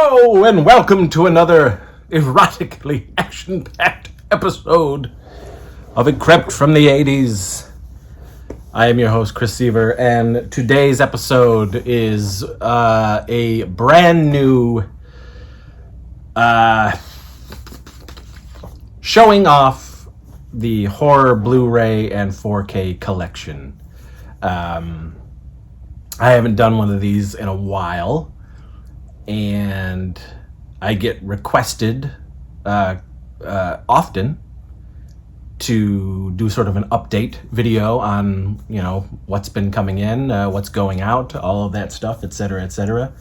Hello and welcome to another erotically action-packed episode of Encrypt from the 80s. I am your host, Chris Seaver, and today's episode is a brand new showing off the Horror Blu Ray and 4K collection. I haven't done one of these in a while, and I get requested often to do sort of an update video on, you know, what's been coming in, what's going out, all of that stuff, etc., etc.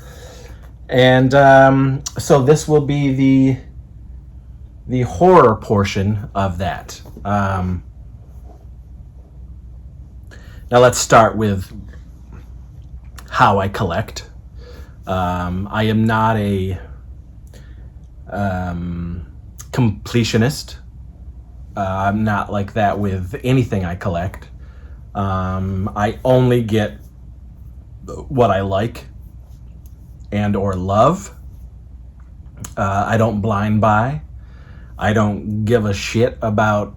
And so this will be the horror portion of that. Now let's start with how I collect. I am not a completionist. I'm not like that with anything I collect. I only get what I like and or love. I don't blind buy. I don't give a shit about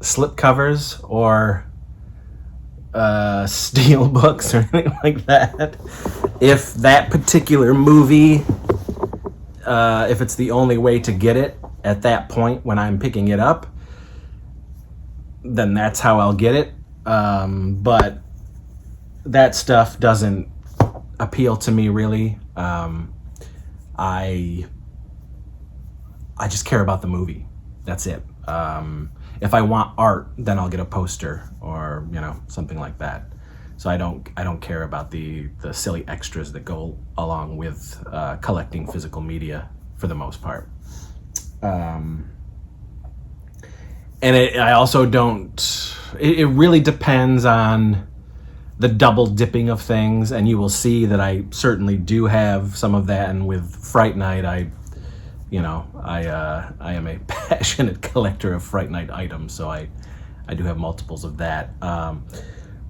slip covers or steel books or anything like that. If that particular movie, if it's the only way to get it at that point when I'm picking it up, then that's how I'll get it. But that stuff doesn't appeal to me really. I just care about the movie. That's it. If I want art, then I'll get a poster or, you know, something like that. So I don't care about the silly extras that go along with collecting physical media for the most part. And I also don't. It really depends on the double dipping of things, and you will see that I certainly do have some of that. And with Fright Night, I am a passionate collector of Fright Night items, so I do have multiples of that.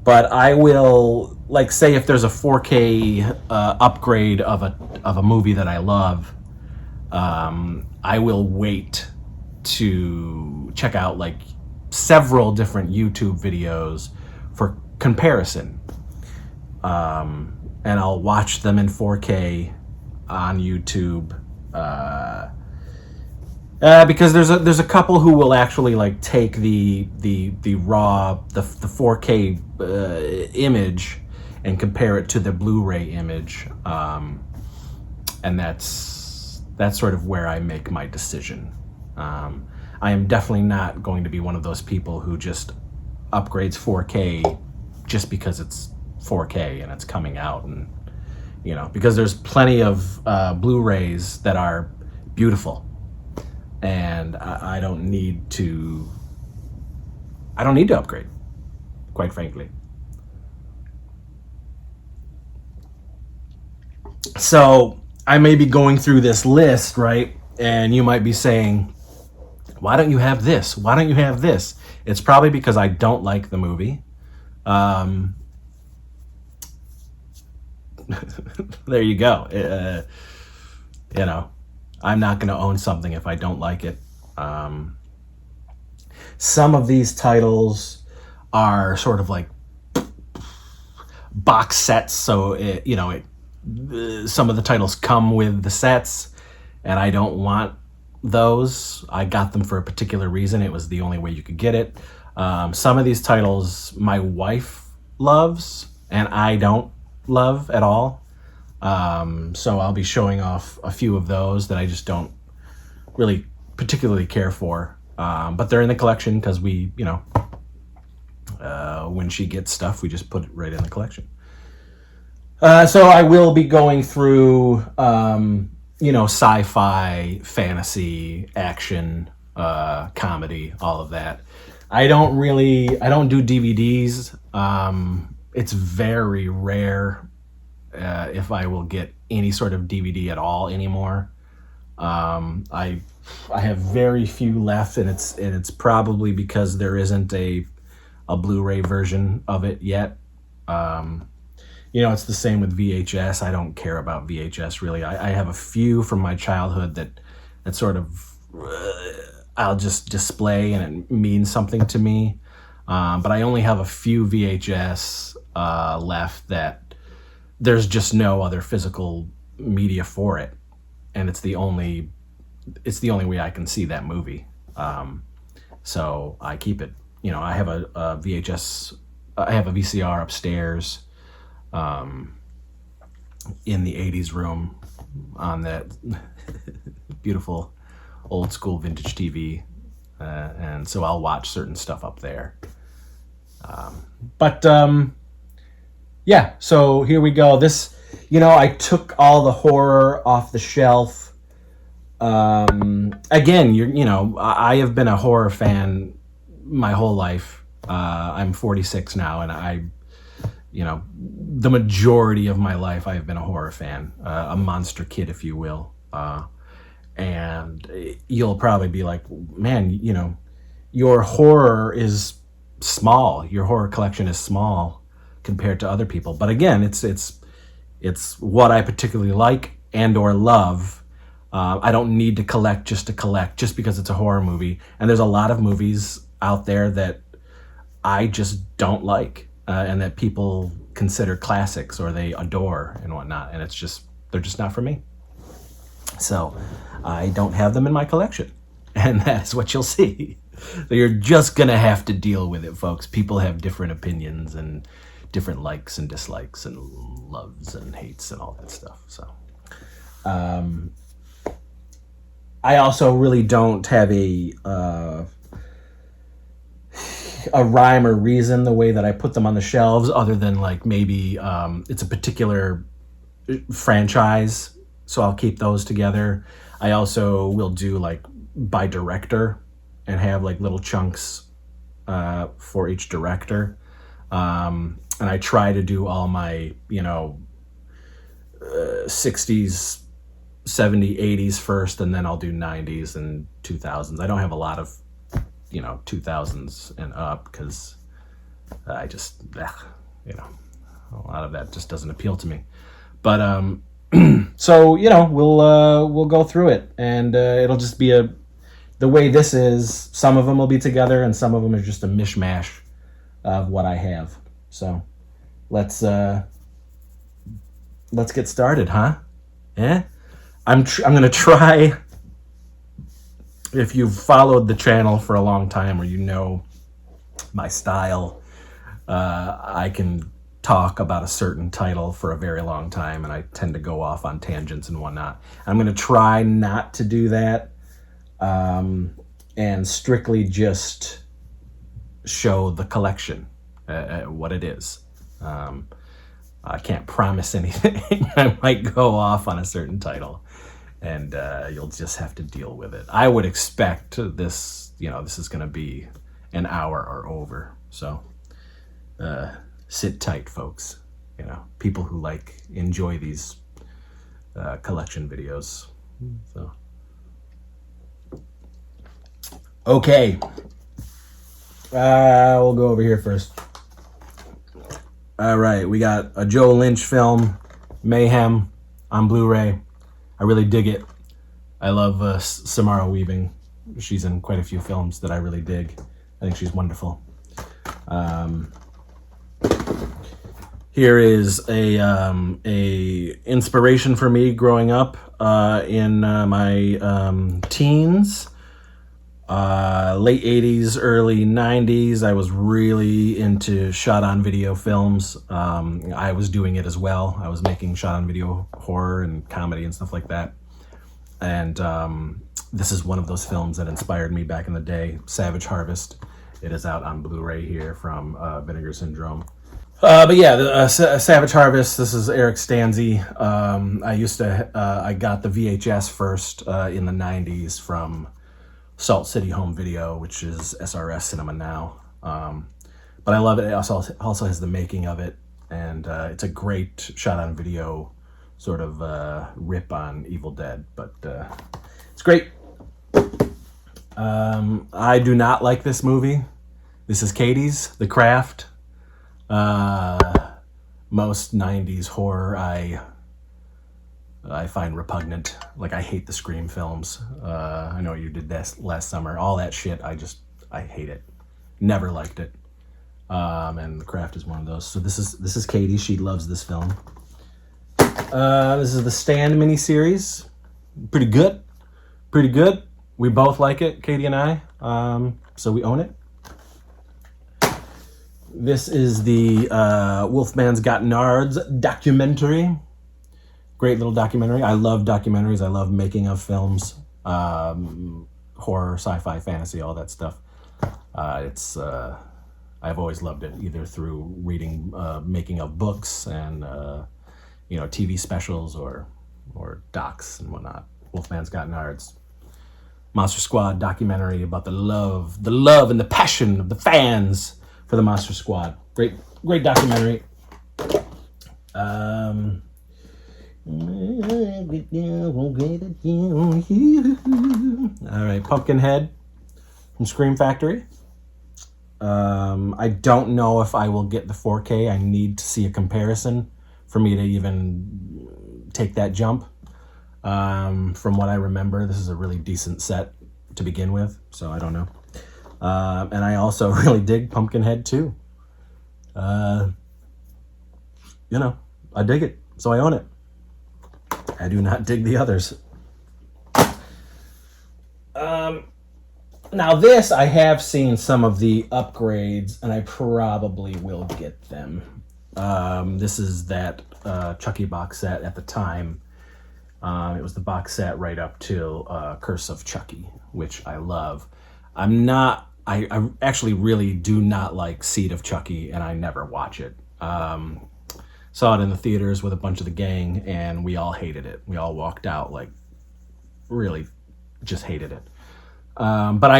But I will, like, say if there's a 4K upgrade of a movie that I love, I will wait to check out like several different YouTube videos for comparison, and I'll watch them in 4K on YouTube. Because there's a couple who will actually like take the raw the 4K image and compare it to the Blu-ray image, and that's sort of where I make my decision. I am definitely not going to be one of those people who just upgrades 4K just because it's 4K and it's coming out, and you know, because there's plenty of Blu-rays that are beautiful. And I don't need to upgrade, quite frankly. So I may be going through this list, right? And you might be saying, why don't you have this? Why don't you have this? It's probably because I don't like the movie. There you go. You know, I'm not going to own something if I don't like it. Some of these titles are sort of like box sets, so some of the titles come with the sets, and I don't want those. I got them for a particular reason. It was the only way you could get it. Some of these titles my wife loves, and I don't love at all. So I'll be showing off a few of those that I just don't really particularly care for. But they're in the collection because we, you know, when she gets stuff, we just put it right in the collection. So I will be going through, sci-fi, fantasy, action, comedy, all of that. I don't do DVDs. It's very rare if I will get any sort of DVD at all anymore. I have very few left, and it's probably because there isn't a Blu-ray version of it yet. It's the same with VHS. I don't care about VHS really. I have a few from my childhood that sort of I'll just display and it means something to me. But I only have a few VHS left that there's just no other physical media for it, and it's the only way I can see that movie. So I keep it. I have a VHS. I have a VCR upstairs in the 80s room on that beautiful old school vintage TV. And so I'll watch certain stuff up there. Yeah, so here we go. This, I took all the horror off the shelf. Again, I have been a horror fan my whole life. I'm 46 now, and the majority of my life I've been a horror fan, a monster kid, if you will. And you'll probably be like, man, your horror is small. Your horror collection is small compared to other people. But again, it's what I particularly like and or love. I don't need to collect just because it's a horror movie. And there's a lot of movies out there that I just don't like, and that people consider classics or they adore and whatnot. And they're just not for me. So I don't have them in my collection, and that's what you'll see. So you're just gonna have to deal with it, folks. People have different opinions and different likes and dislikes and loves and hates and all that stuff. So I also really don't have a rhyme or reason the way that I put them on the shelves, other than like maybe it's a particular franchise, so I'll keep those together. I also will do like by director and have like little chunks for each director. And I try to do all my, 60s, 70s, 80s first, and then I'll do 90s and 2000s. I don't have a lot of, 2000s and up, because I just, a lot of that just doesn't appeal to me. But so we'll go through it, and it'll just be the way this is. Some of them will be together, and some of them are just a mishmash of what I have. So let's get started, huh? Yeah. I'm gonna try. If you've followed the channel for a long time, or my style, I can talk about a certain title for a very long time, and I tend to go off on tangents and whatnot. I'm going to try not to do that, and strictly just show the collection, what it is. I can't promise anything. I might go off on a certain title, and you'll just have to deal with it. I would expect this, this is going to be an hour or over. So sit tight, folks. People who enjoy these collection videos. So, okay. We'll go over here first. All right, we got a Joe Lynch film, Mayhem, on Blu Ray. I really dig it. I love Samara Weaving. She's in quite a few films that I really dig. I think she's wonderful. Here is a inspiration for me growing up in my teens. Late 80s, early 90s, I was really into shot-on-video films. I was doing it as well. I was making shot-on-video horror and comedy and stuff like that. And this is one of those films that inspired me back in the day, Savage Harvest. It is out on Blu Ray here from Vinegar Syndrome. But yeah, Savage Harvest, this is Eric Stanze. I got the VHS first in the 90s from Salt City Home Video, which is SRS Cinema now. But I love it. It also has the making of it, and it's a great shot-on-video sort of rip on Evil Dead, but it's great. I do not like this movie. This is Katie's, The Craft. most 90s horror I find repugnant. Like, I hate the Scream films. I know you did this last summer. All that shit, I hate it. Never liked it. And The Craft is one of those. So this is Katie. She loves this film. This is the Stand miniseries. Pretty good. Pretty good. We both like it, Katie and I. So we own it. This is the Wolfman's Got Nards documentary. Great little documentary. I love documentaries. I love making of films, horror, sci-fi, fantasy, all that stuff. I've always loved it, either through reading making of books and TV specials or docs and whatnot. Wolfman's Got Nards. Monster Squad documentary about the love and the passion of the fans for the Monster Squad. Great documentary. All right, Pumpkinhead from Scream Factory. I don't know if I will get the 4K. I need to see a comparison for me to even take that jump. From what I remember, this is a really decent set to begin with, so I don't know. And I also really dig Pumpkinhead too. I dig it, so I own it. I do not dig the others. Now this, I have seen some of the upgrades, and I probably will get them. This is that Chucky box set at the time. It was the box set right up till Curse of Chucky, which I love. I actually really do not like Seed of Chucky, and I never watch it. Saw it in the theaters with a bunch of the gang, and we all hated it. We all walked out like really just hated it. But I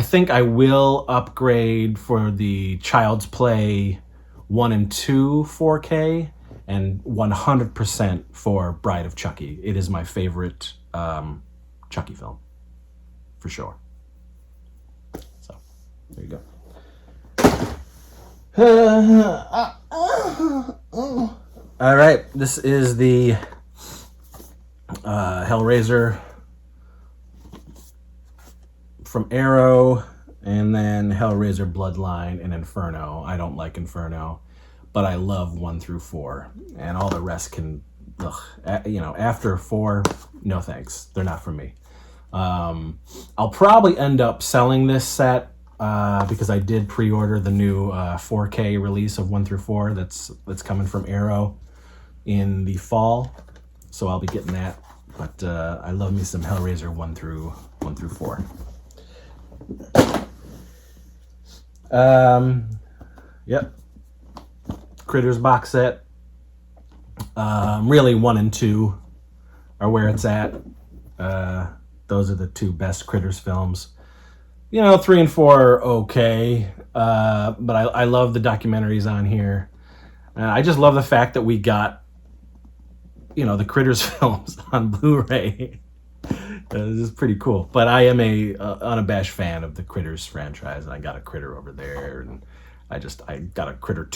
think I will upgrade for the Child's Play 1 and 2 4K and 100% for Bride of Chucky. It is my favorite Chucky film, for sure. So, there you go. All right, this is the Hellraiser from Arrow, and then Hellraiser Bloodline and Inferno. I don't like Inferno, but I love 1 through 4, and all the rest can, after 4, no thanks. They're not for me. I'll probably end up selling this set because I did pre-order the new 4K release of 1 through 4 that's coming from Arrow in the fall, so I'll be getting that. But I love me some Hellraiser 1 through 4. Yep. Critters box set. Really 1 and 2 are where it's at. Those are the 2 best Critters films. 3 and 4 are okay, but I love the documentaries on here. I just love the fact that we got, the Critters films on Blu-ray. This is pretty cool. But I am a unabashed fan of the Critters franchise, and I got a Critter over there, and I got a Critters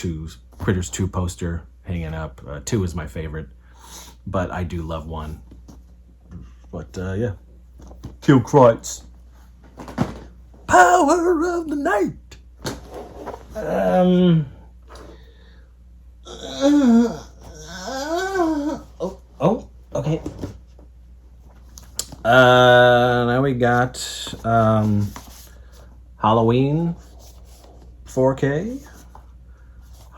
2 poster hanging up. 2 is my favorite, but I do love 1. But yeah, Kill Kreutz. Power of the night. Okay. Now we got Halloween 4K,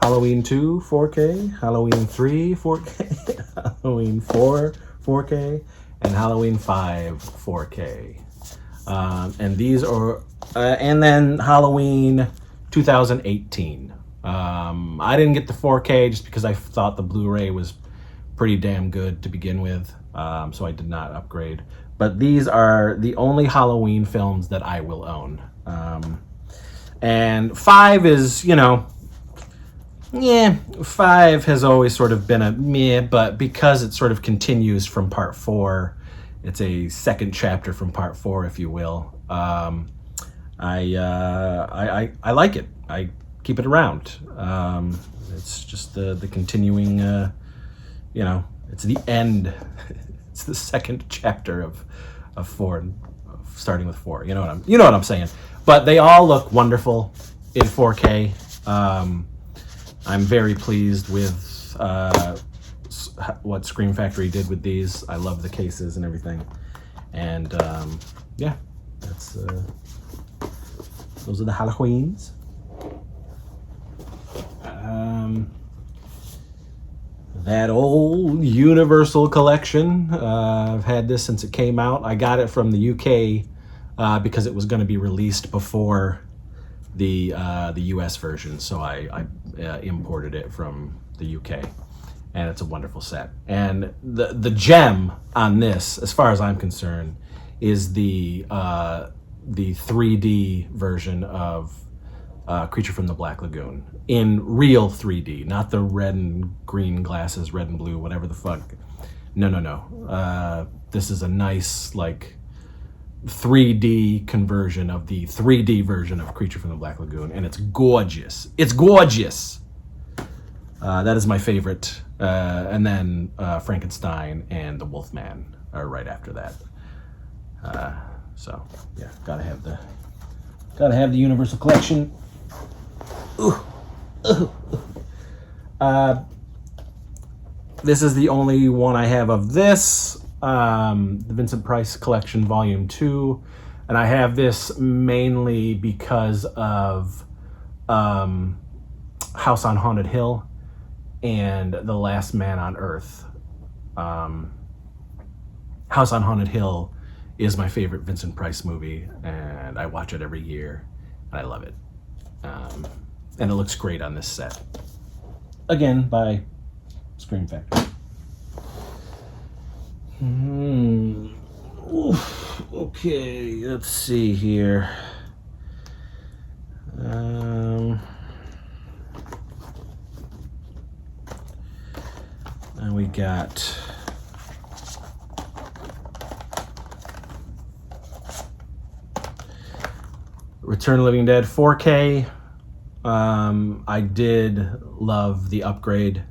Halloween 2 4K, Halloween 3 4K, Halloween 4 4K, and Halloween 5 4K. And these are, and then Halloween 2018. I didn't get the 4K just because I thought the Blu-ray was pretty damn good to begin with, so I did not upgrade. But these are the only Halloween films that I will own. And 5 is, 5 has always sort of been a meh, but because it sort of continues from part 4, it's a second chapter from part 4, if you will. I like it. keep it around. It's just the continuing, it's the end. It's the second chapter of 4, starting with 4. You know what I'm saying. But they all look wonderful in 4K. I'm very pleased with what Scream Factory did with these. I love the cases and everything. And yeah, that's those are the Halloweens. That old Universal collection. I've had this since it came out. I got it from the UK because it was going to be released before the US version, so I imported it from the UK, and it's a wonderful set. And the gem on this, as far as I'm concerned, is the 3D version of Creature from the Black Lagoon in real 3D, not the red and green glasses, red and blue, whatever the fuck. No. This is a nice, like, 3D conversion of the 3D version of Creature from the Black Lagoon, and it's gorgeous. It's gorgeous. That is my favorite. And then Frankenstein and the Wolfman are right after that. So yeah, gotta have the Universal collection. This is the only one I have of this. The Vincent Price Collection Volume 2, and I have this mainly because of House on Haunted Hill and The Last Man on Earth. House on Haunted Hill is my favorite Vincent Price movie, and I watch it every year, and I love it. And it looks great on this set. Again, by Scream Factory. Okay, let's see here. And we got Return of the Living Dead 4K. I did love the upgrade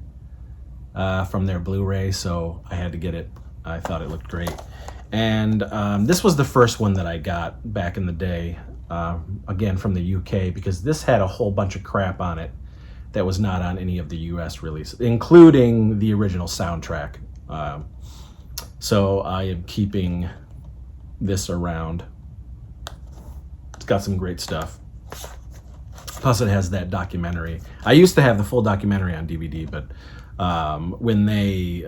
from their Blu Ray, so I had to get it. I thought it looked great. And this was the first one that I got back in the day, again from the UK, because this had a whole bunch of crap on it that was not on any of the US releases, including the original soundtrack. So I am keeping this around. It's got some great stuff. Plus it has that documentary. I used to have the full documentary on DVD, but when they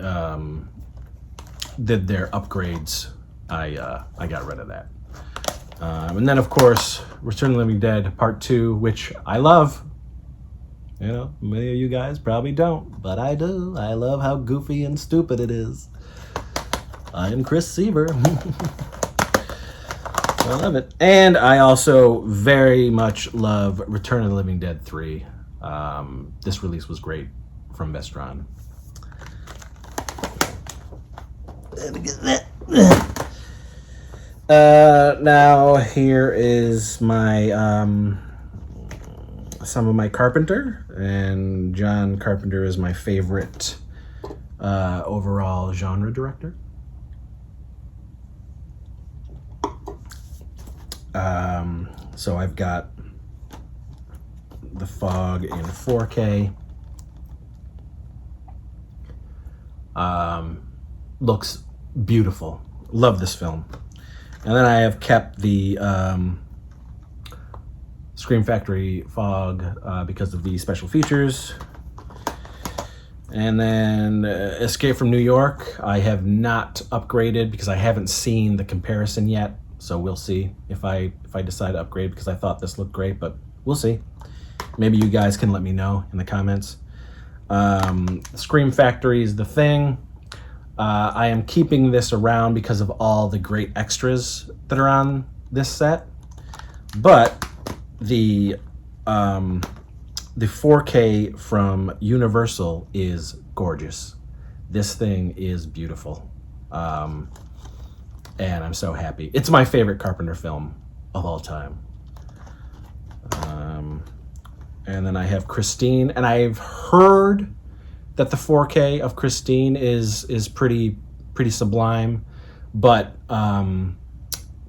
did their upgrades, I got rid of that. And then, of course, Return of the Living Dead Part 2, which I love. You know, many of you guys probably don't, but I do. I love how goofy and stupid it is. I am Chris Seaver. I love it. And I also very much love Return of the Living Dead 3. This release was great from Vestron. Now here is my some of my Carpenter, and John Carpenter is my favorite overall genre director. So I've got The Fog in 4K. Looks beautiful. Love this film. And then I have kept the Scream Factory Fog because of the special features. And then Escape from New York, I have not upgraded because I haven't seen the comparison yet. So we'll see if I decide to upgrade, because I thought this looked great, but we'll see. Maybe you guys can let me know in the comments. Scream Factory is The Thing. I am keeping this around because of all the great extras that are on this set. But the 4K from Universal is gorgeous. This thing is beautiful. And I'm so happy. It's my favorite Carpenter film of all time. And then I have Christine, and I've heard that the 4K of Christine is pretty sublime, but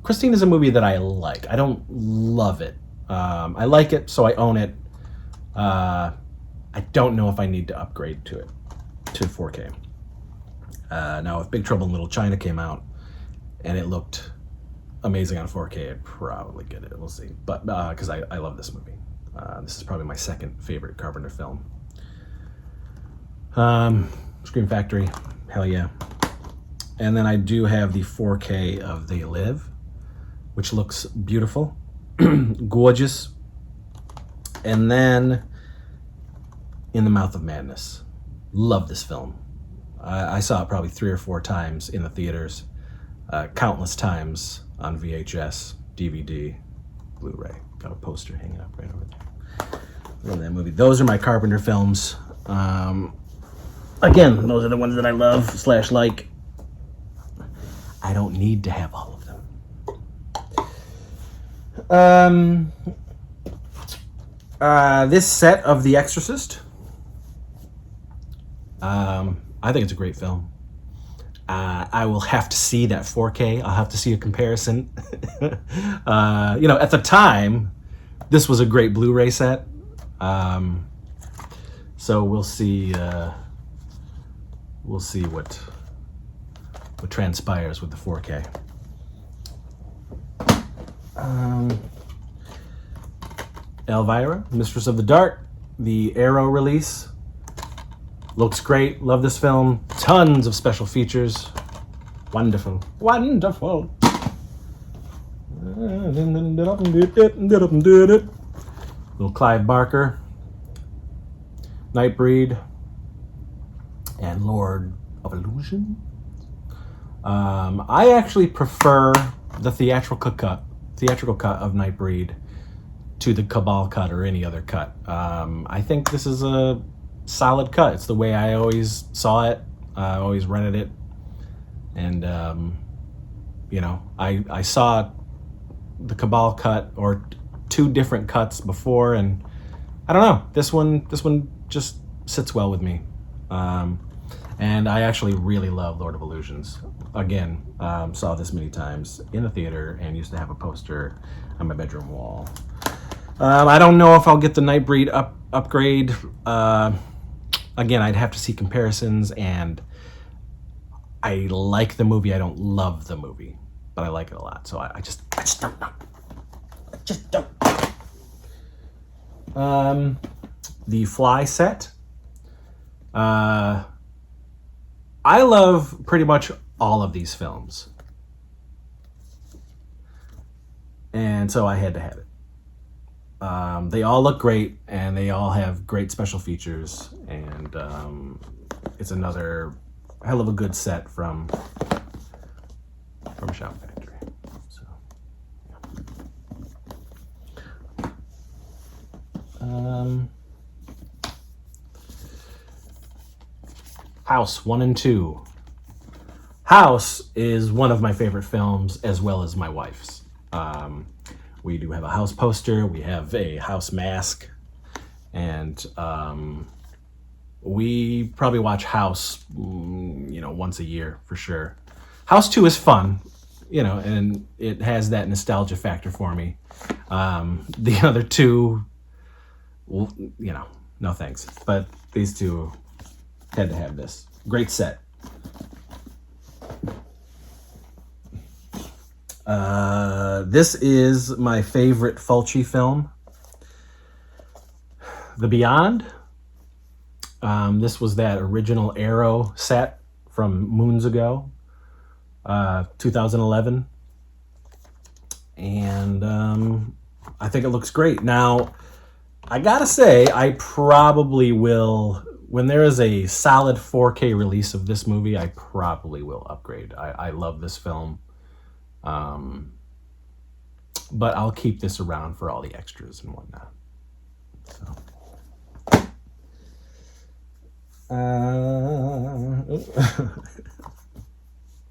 Christine is a movie that I like. I don't love it. I like it, so I own it. I don't know if I need to upgrade to 4K. Now, if Big Trouble in Little China came out and it looked amazing on 4K, I'd probably get it. We'll see. But because I love this movie. This is probably my second favorite Carpenter film. Scream Factory, hell yeah. And then I do have the 4K of They Live, which looks beautiful, gorgeous. And then In the Mouth of Madness. Love this film. I saw it probably 3 or 4 times in the theaters, countless times on VHS, DVD, Blu Ray. Got a poster hanging up right over there. Love that movie. Those are my Carpenter films. Again, those are the ones that I love / like. I don't need to have all of them. This set of The Exorcist. I think it's a great film. I will have to see that 4K. I'll have to see a comparison. At the time, this was a great Blu-ray set. So we'll see. We'll see what transpires with the 4K. Elvira, Mistress of the Dark, the Arrow release. Looks great. Love this film. Tons of special features. Wonderful. Wonderful. Little Clive Barker. Nightbreed. And Lord of Illusion. I actually prefer the theatrical cut of Nightbreed to the Cabal cut or any other cut. I think this is a solid cut. It's the way I always saw it. I always rented it. And, I saw the Cabal cut or 2 different cuts before, and I don't know. This one just sits well with me. And I actually really love Lord of Illusions. Again, saw this many times in the theater and used to have a poster on my bedroom wall. I don't know if I'll get the Nightbreed upgrade. Again, I'd have to see comparisons, and I like the movie. I don't love the movie, but I like it a lot. So I just don't know. I just don't. The Fly set. I love pretty much all of these films. And so I had to have it. They all look great, and they all have great special features, and it's another hell of a good set from Shout Factory. So, yeah. House 1 and 2. House is one of my favorite films, as well as my wife's. We do have a House poster. We have a House mask. And we probably watch House, once a year for sure. House 2 is fun, and it has that nostalgia factor for me. The other 2, no thanks. But these 2 had to have this. Great set. This is my favorite Fulci film, The Beyond. This was that original Arrow set from moons ago, 2011. And I think it looks great. Now, I gotta say, I probably will, when there is a solid 4K release of this movie, I probably will upgrade. I love this film. But I'll keep this around for all the extras and whatnot. So.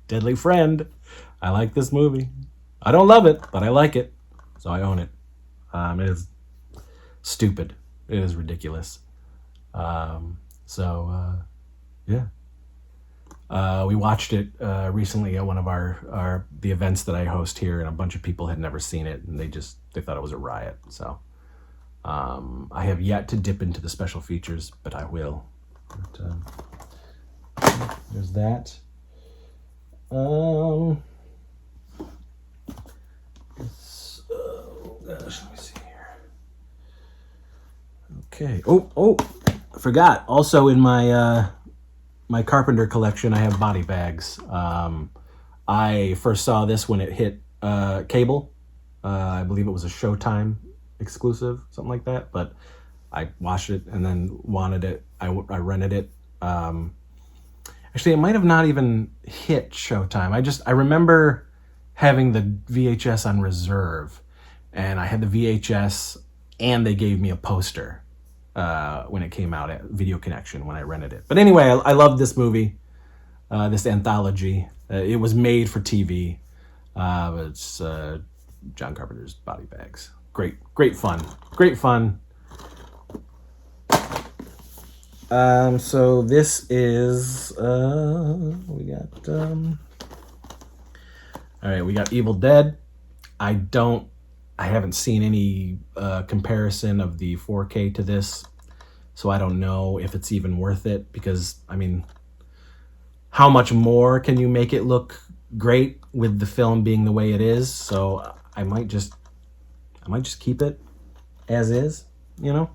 Deadly Friend. I like this movie. I don't love it, but I like it. So I own it. It is stupid. It is ridiculous. Yeah. We watched it recently at one of the events that I host here, and a bunch of people had never seen it, and they thought it was a riot. So I have yet to dip into the special features, but I will. But, there's that. Oh gosh, let me see here. Okay. Oh, I forgot. Also in my my Carpenter collection, I have body bags. I first saw this when it hit cable. I believe it was a Showtime exclusive, something like that. But I watched it and then wanted it. I rented it. Actually, it might have not even hit Showtime. I remember having the VHS on reserve, and I had the VHS, and they gave me a poster when it came out at Video Connection when I rented it. But anyway, I love this movie, this anthology. It was made for TV. It's John Carpenter's Body Bags. Great fun. So this is we got all right, we got Evil Dead. I haven't seen any comparison of the 4K to this, so I don't know if it's even worth it, because I mean, how much more can you make it look great with the film being the way it is? So I might just keep it as is, you know.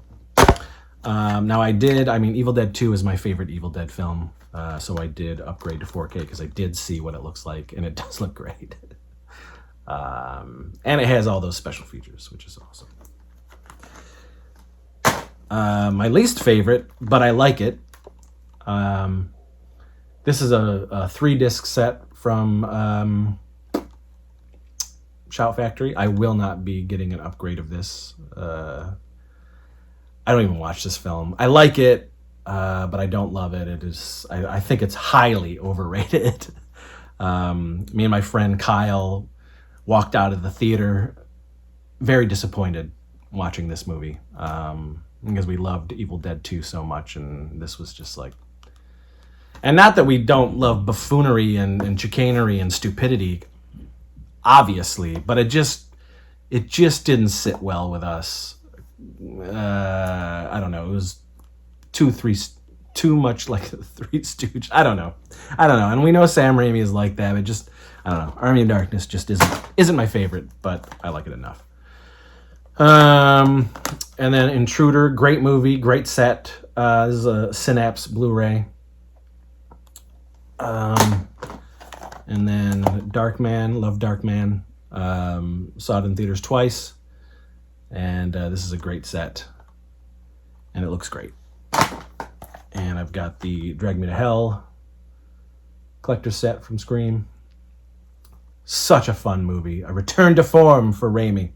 Now Evil Dead 2 is my favorite Evil Dead film, so I did upgrade to 4K because I did see what it looks like, and it does look great. And it has all those special features, which is awesome. My least favorite, but I like it. This is a 3-disc set from Shout Factory. I will not be getting an upgrade of this. I don't even watch this film. I like it, but I don't love it. I think it's highly overrated. Me and my friend Kyle walked out of the theater very disappointed watching this movie, because we loved Evil Dead 2 so much, and this was just like... And not that we don't love buffoonery and chicanery and stupidity, obviously, but it just didn't sit well with us. I don't know. It was too much like Three Stooges. I don't know. And we know Sam Raimi is like that. But just, I don't know. Army of Darkness just isn't my favorite, but I like it enough. And then Intruder, great movie, great set. This is a Synapse Blu Ray. And then Darkman, love Darkman. Saw it in theaters twice. And this is a great set. And it looks great. And I've got the Drag Me to Hell collector set from Scream. Such a fun movie. A return to form for Raimi.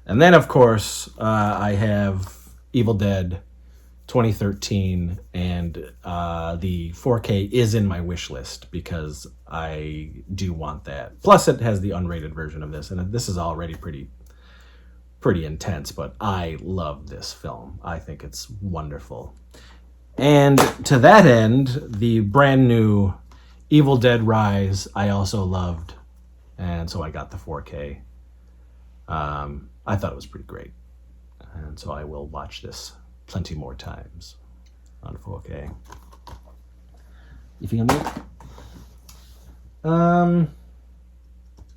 And then, of course, I have Evil Dead 2013, and the 4K is in my wish list because I do want that. Plus, it has the unrated version of this, and this is already pretty intense, but I love this film. I think it's wonderful. And to that end, the brand new Evil Dead Rise I also loved, and so I got the 4K. I thought it was pretty great, and so I will watch this plenty more times on 4K. You feel me?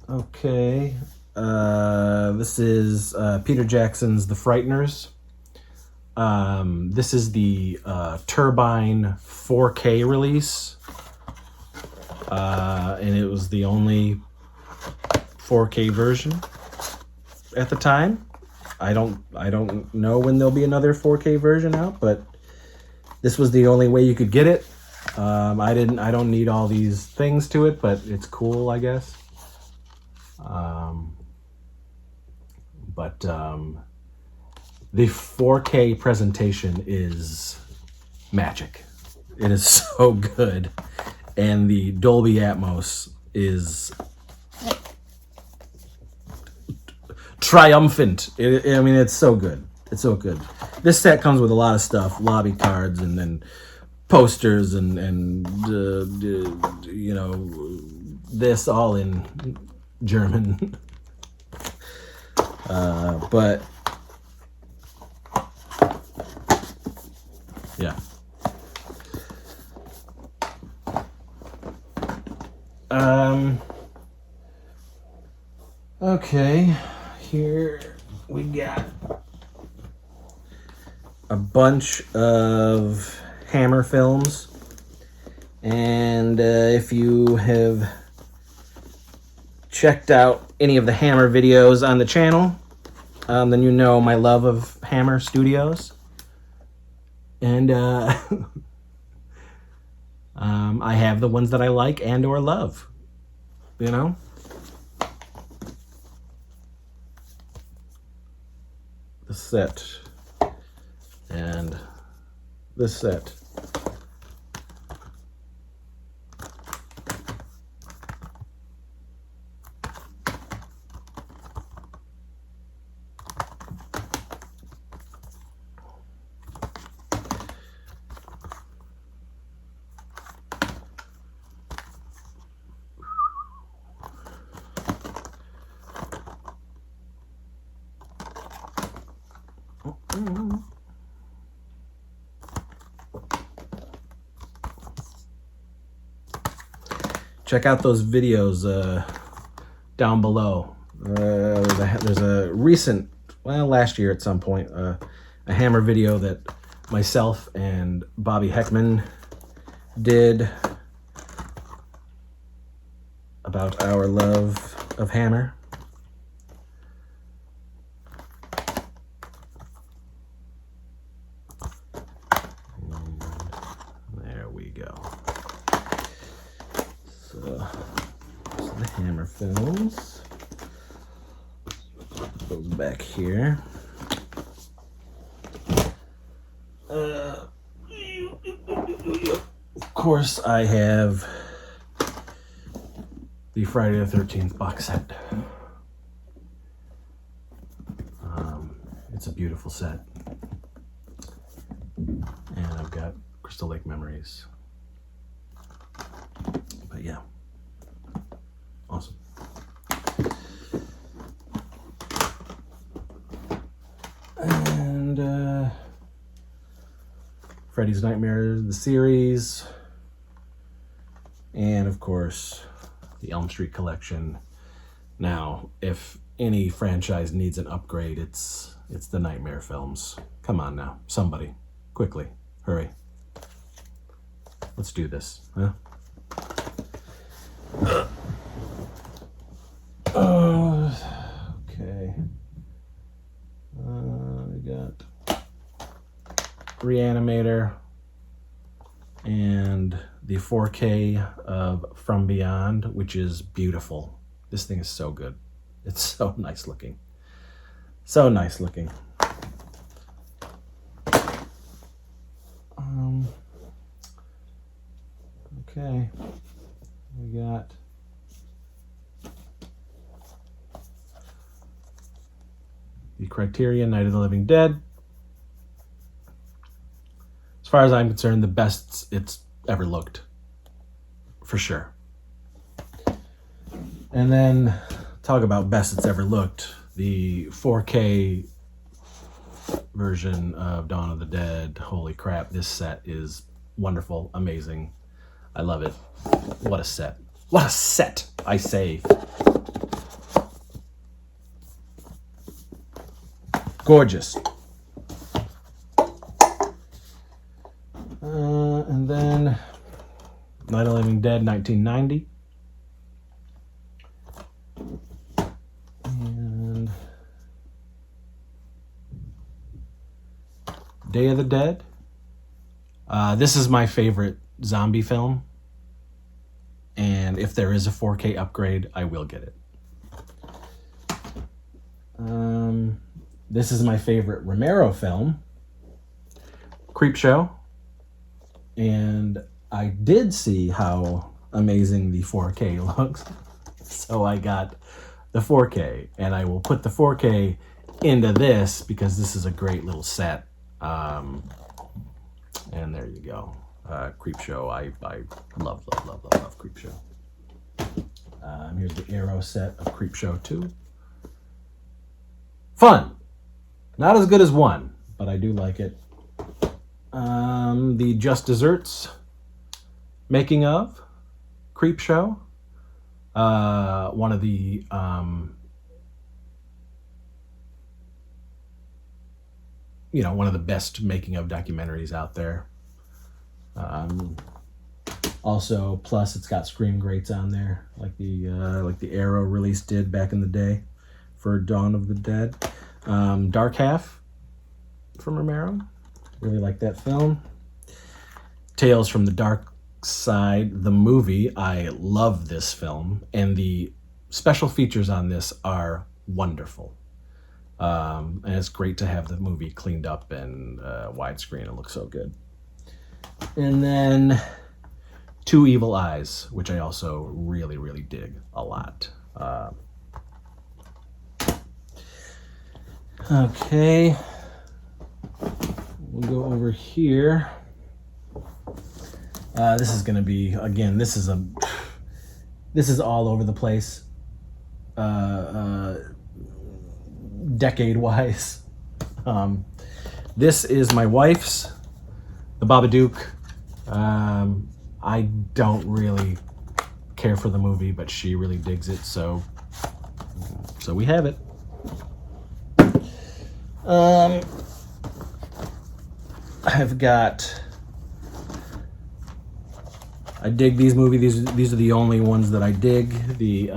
Okay. This is Peter Jackson's The Frighteners. This is the Turbine 4K release, and it was the only 4K version at the time. I don't know when there'll be another 4K version out, but this was the only way you could get it. I don't need all these things to it, but it's cool, I guess. But the 4K presentation is magic. It is so good, and the Dolby Atmos is triumphant. I mean, it's so good. It's so good. This set comes with a lot of stuff, lobby cards and then posters and you know, this all in German. But yeah. Okay, here we got a bunch of Hammer films, and if you have checked out any of the Hammer videos on the channel, then you know my love of Hammer Studios, and I have the ones that I like and or love, you know. The set and this set. Check out those videos down below. There's a recent, well, last year at some point, a Hammer video that myself and Bobby Heckman did about our love of Hammer. The Hammer films. Put those back here. Of course, I have the Friday the 13th box set. It's a beautiful set. And I've got Crystal Lake Memories. But yeah. Awesome. And Freddy's Nightmares, the series, and of course the Elm Street collection. Now, if any franchise needs an upgrade, it's the Nightmare films. Come on now, somebody, quickly, hurry. Let's do this, huh? Okay. We got Reanimator and the 4K of From Beyond, which is beautiful. This thing is so good. It's so nice looking. So nice looking. Okay. We got the Criterion Night of the Living Dead. As far as I'm concerned, the best it's ever looked, for sure. And then, talk about best it's ever looked, the 4K version of Dawn of the Dead. Holy crap, this set is wonderful, amazing. I love it. What a set. What a set, I say. Gorgeous. And then Night of the Living Dead 1990. And Day of the Dead. This is my favorite zombie film. And if there is a 4K upgrade, I will get it. This is my favorite Romero film, Creepshow. And I did see how amazing the 4K looks. So I got the 4K, and I will put the 4K into this because this is a great little set. And there you go. Creepshow. I love Creepshow. Here's the Arrow set of Creepshow 2. Fun. Not as good as 1, but I do like it. The Just Desserts making of Creepshow. One of the one of the best making of documentaries out there. Also, plus it's got screen grates on there, like the Arrow release did back in the day for Dawn of the Dead. Dark Half from Romero, really like that film. Tales from the Dark Side, the movie. I love this film, and the special features on this are wonderful. And it's great to have the movie cleaned up and widescreen. It looks so good. And then Two Evil Eyes, which I also really, really dig a lot. Okay. We'll go over here. This is going to be, again, this is all over the place. Decade-wise. This is my wife's, The Babadook. I don't really care for the movie, but she really digs it, so we have it. I dig these movies. These are the only ones that I dig. The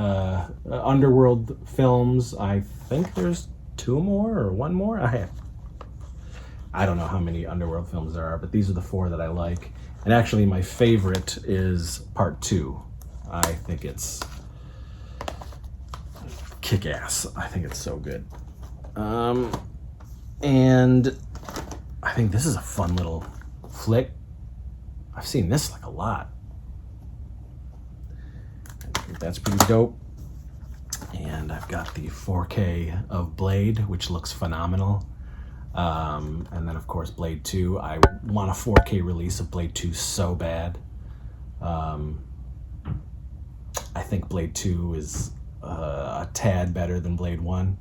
Underworld films, I think there's 2 more or 1 more. I don't know how many Underworld films there are, but these are the 4 that I like. And actually, my favorite is Part 2. I think it's kick-ass. I think it's so good. And I think this is a fun little flick. I've seen this like a lot. I think that's pretty dope. And I've got the 4K of Blade, which looks phenomenal. And then, of course, Blade 2. I want a 4K release of Blade 2 so bad. I think Blade 2 is a tad better than Blade 1.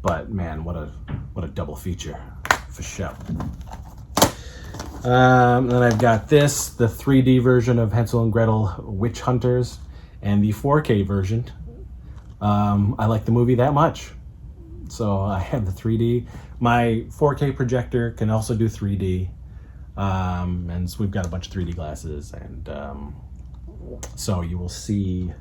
But, man, what a double feature, for sure. Then I've got this, the 3D version of Hansel and Gretel Witch Hunters, and the 4K version. I like the movie that much. So I have the 3D. My 4K projector can also do 3D. And so we've got a bunch of 3D glasses. And so you will see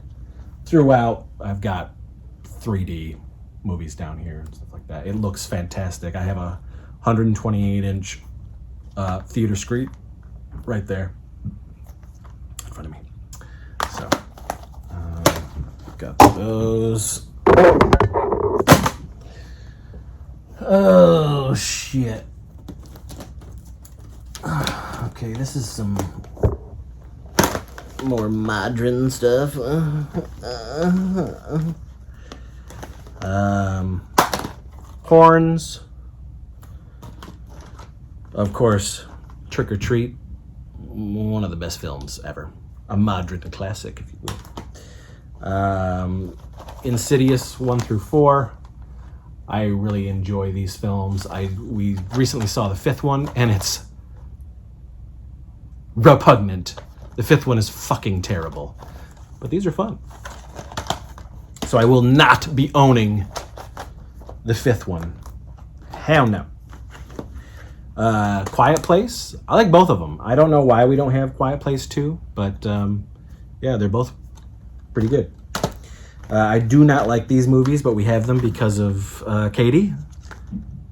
throughout, I've got 3D movies down here and stuff like that. It looks fantastic. I have a 128-inch theater screen right there in front of me. So, got those. Oh, shit. Okay, this is some more modern stuff. Horns. Of course, Trick or Treat. One of the best films ever. A modern classic, if you will. Insidious 1 through 4. I really enjoy these films. We recently saw the 5th one, and it's repugnant. The 5th one is fucking terrible. But these are fun. So I will not be owning the 5th one. Hell no. Quiet Place. I like both of them. I don't know why we don't have Quiet Place 2, but yeah, they're both pretty good. I do not like these movies, but we have them because of Katie.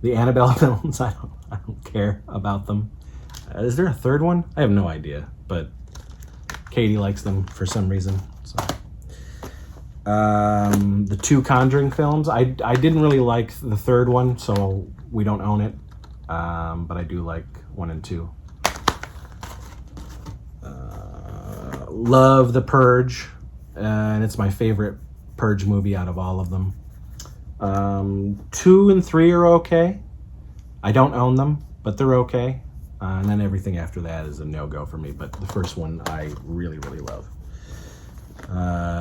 The Annabelle films, I don't care about them. Is there a 3rd one? I have no idea, but Katie likes them for some reason. So. The 2 Conjuring films, I didn't really like the 3rd one, so we don't own it. But I do like 1 and 2. Love The Purge, and it's my favorite Purge movie out of all of them. 2 and 3 are okay. I don't own them, but they're okay. And then everything after that is a no-go for me. But the first one I really, really love.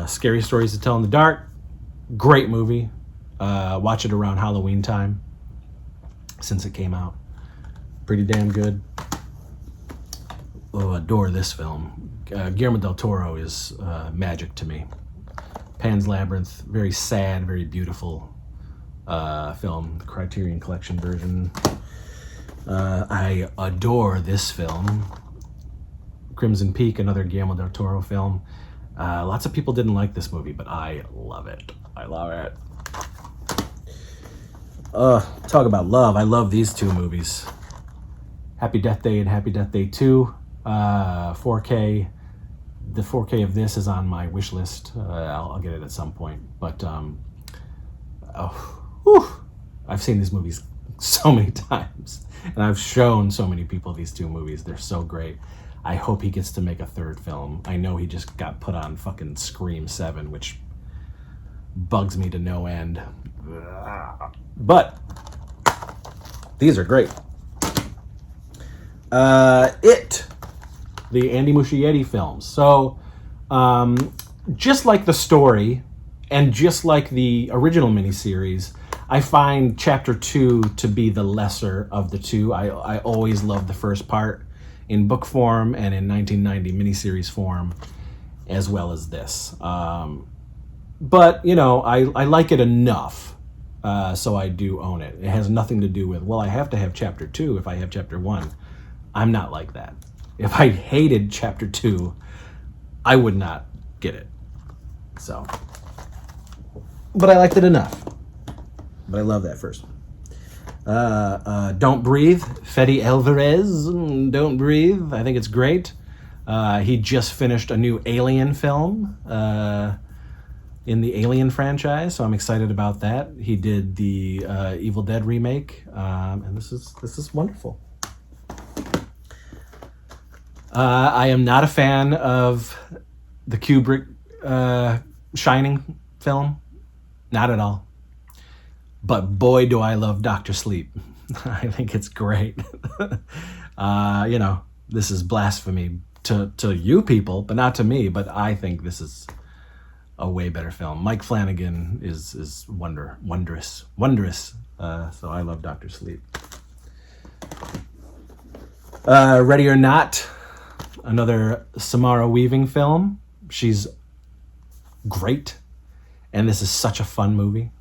Scary Stories to Tell in the Dark. Great movie. Watch it around Halloween time since it came out. Pretty damn good. Oh, adore this film. Guillermo del Toro is magic to me. Pan's Labyrinth, very sad, very beautiful film. The Criterion Collection version. I adore this film. Crimson Peak, another Guillermo del Toro film. Lots of people didn't like this movie, but I love it. I love it. Talk about love. I love these two movies. Happy Death Day and Happy Death Day 2. 4K. The 4K of this is on my wish list. I'll get it at some point. But I've seen these movies so many times, and I've shown so many people these two movies. They're so great. I hope he gets to make a third film. I know he just got put on fucking Scream 7, which bugs me to no end. But these are great. It, the Andy Muschietti films. So, just like the story, and just like the original miniseries, I find Chapter 2 to be the lesser of the two. I always loved the first part in book form and in 1990 miniseries form, as well as this. But, you know, I like it enough, so I do own it. It has nothing to do with, well, I have to have Chapter 2 if I have Chapter 1. I'm not like that. If I hated Chapter 2, I would not get it. So, but I liked it enough. But I love that first one. Don't Breathe, Fede Alvarez, Don't Breathe. I think it's great. He just finished a new Alien film in the Alien franchise, so I'm excited about that. He did the Evil Dead remake, and this is wonderful. I am not a fan of the Kubrick Shining film, not at all. But boy, do I love Dr. Sleep. I think it's great. You know, this is blasphemy to you people, but not to me. But I think this is a way better film. Mike Flanagan is wondrous. So I love Dr. Sleep. Ready or Not, another Samara Weaving film. She's great, and this is such a fun movie.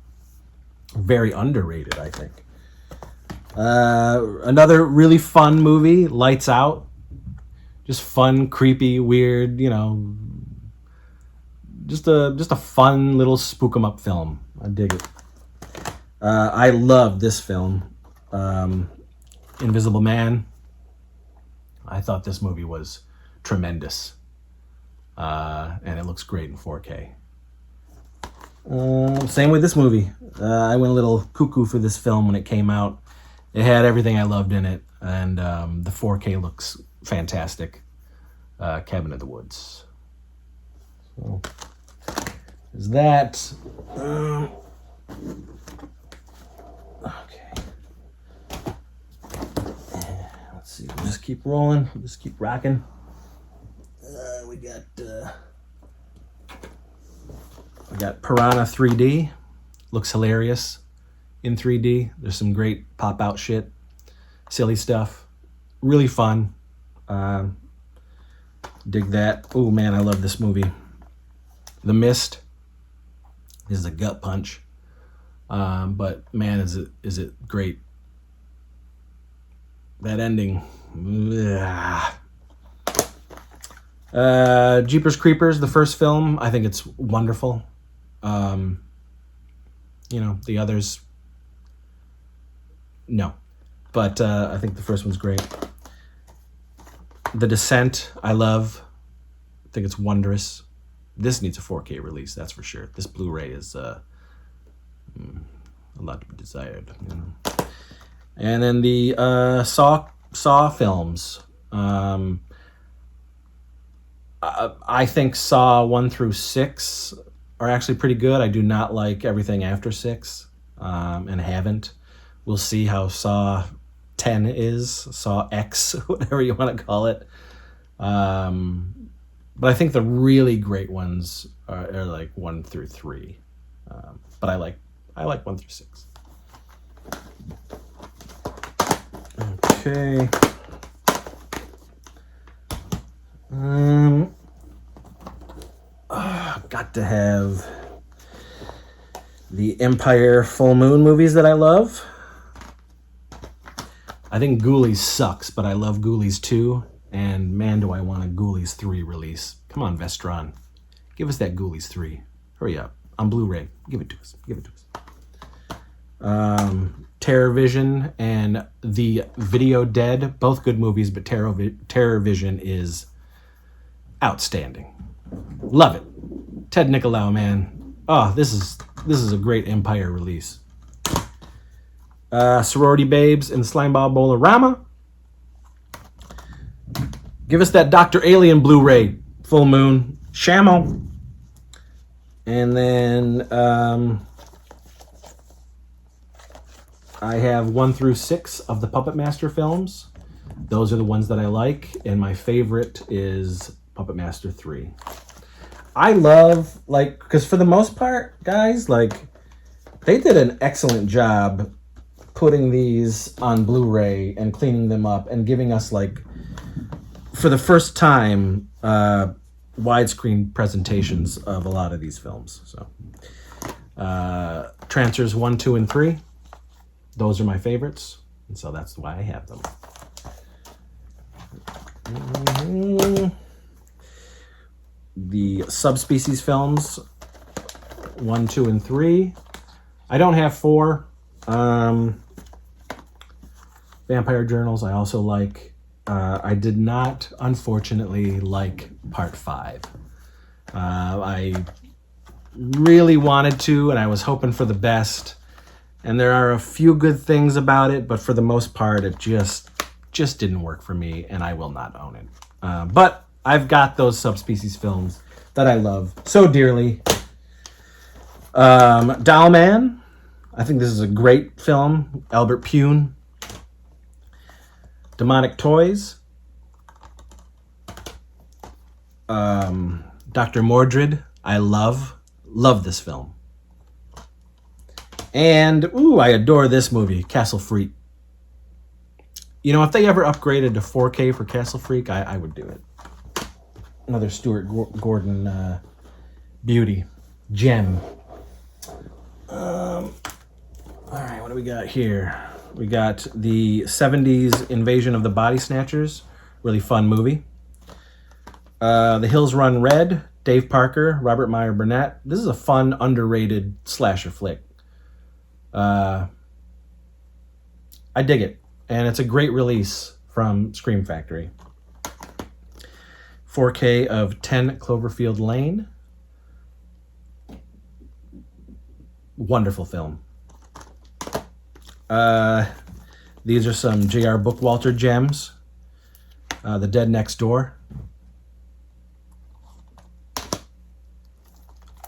Very underrated, I think. Another really fun movie, Lights Out. Just fun, creepy, weird, you know, just a fun little spook 'em up film. I dig it. I love this film, Invisible Man. I thought this movie was tremendous, and it looks great in 4K. Same with this movie. I went a little cuckoo for this film when it came out. It had everything I loved in it, and the 4K looks fantastic. Cabin in the Woods. So, there's that. Okay. Let's see. We'll just keep rolling. We'll just keep rocking. We got Piranha 3D. Looks hilarious in 3D. There's some great pop-out shit. Silly stuff. Really fun. Dig that. Oh, man, I love this movie. The Mist is a gut punch. But, man, is it great. That ending. Jeepers Creepers, the first film. I think it's wonderful. You know, the others, no. But I think the first one's great. The Descent, I love. I think it's wondrous. This needs a 4K release, that's for sure. This Blu Ray is a lot to be desired. You know? And then the Saw films. I think Saw 1 through 6 are actually pretty good. I do not like everything after 6. and haven't. We'll see how Saw 10 is, Saw X, whatever you want to call it. But I think the really great ones are like 1 through 3. But I like 1 through 6. Okay. Got to have the Empire Full Moon movies that I love. I think Ghoulies sucks, but I love Ghoulies 2. And man, do I want a Ghoulies 3 release. Come on, Vestron. Give us that Ghoulies 3. Hurry up. On Blu Ray. Give it to us. Give it to us. Terror Vision and The Video Dead. Both good movies, but Terror Vision is outstanding. Love it. Ted Nicolau, man. Oh, this is a great Empire release. Sorority Babes and Slimeball Bowl-O-Rama. Give us that Dr. Alien Blu-ray, Full Moon, Shamo. And then I have 1 through 6 of the Puppet Master films. Those are the ones that I like, and my favorite is Puppet Master 3. I love, like, because for the most part, guys, like, they did an excellent job putting these on Blu-ray and cleaning them up and giving us, like, for the first time, widescreen presentations of a lot of these films. So, Trancers 1, 2, and 3. Those are my favorites, and so that's why I have them. The Subspecies films, 1, 2, and 3. I don't have 4. Vampire Journals I also like. I did not, unfortunately, like Part 5. I really wanted to, and I was hoping for the best. And there are a few good things about it, but for the most part, it just didn't work for me, and I will not own it. But I've got those Subspecies films that I love so dearly. Doll Man. I think this is a great film. Albert Pune. Demonic Toys. Dr. Mordred. I love this film. And, I adore this movie, Castle Freak. You know, if they ever upgraded to 4K for Castle Freak, I would do it. Another Stuart Gordon beauty. Gem. All right, what do we got here? We got the 70s Invasion of the Body Snatchers. Really fun movie. The Hills Run Red. Dave Parker, Robert Meyer Burnett. This is a fun, underrated slasher flick. I dig it. And it's a great release from Scream Factory. 4K of 10 Cloverfield Lane. Wonderful film. These are some J.R. Bookwalter gems. The Dead Next Door.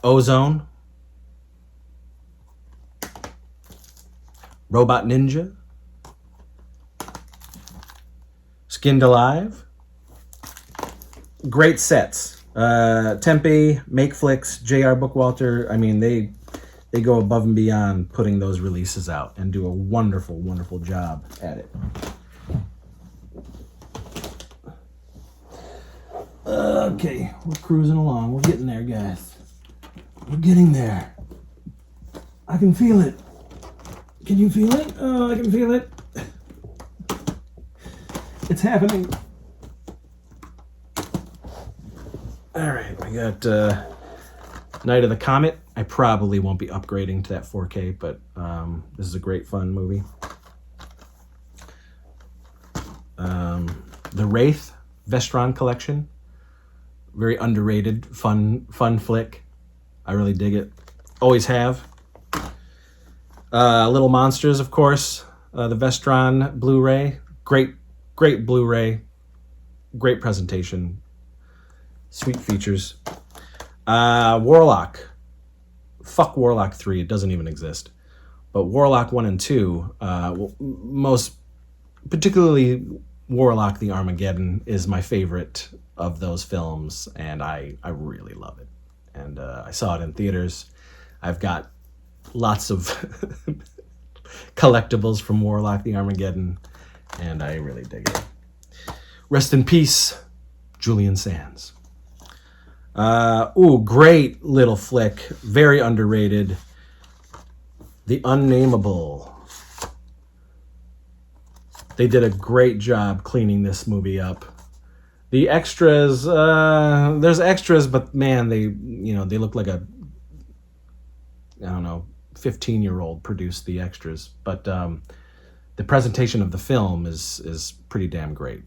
Ozone. Robot Ninja. Skinned Alive. Great sets. Tempe, Make Flicks, J.R. Bookwalter. I mean, they go above and beyond putting those releases out and do a wonderful, wonderful job at it. Okay, we're cruising along. We're getting there, guys. We're getting there. I can feel it. Can you feel it? Oh, I can feel it. It's happening. All right, we got Night of the Comet. I probably won't be upgrading to that 4K, but this is a great fun movie. The Wraith Vestron Collection. Very underrated, fun flick. I really dig it. Always have. Little Monsters, of course. The Vestron Blu Ray. Great Blu Ray. Great presentation. Sweet features. Warlock. Fuck Warlock 3. It doesn't even exist. But Warlock 1 and 2, most particularly Warlock the Armageddon, is my favorite of those films, and I really love it. And I saw it in theaters. I've got lots of collectibles from Warlock the Armageddon, and I really dig it. Rest in peace, Julian Sands. Great little flick, very underrated. The Unnameable. They did a great job cleaning this movie up. The extras, there's extras, but man, they look like a, 15-year-old produced the extras. But the presentation of the film is pretty damn great.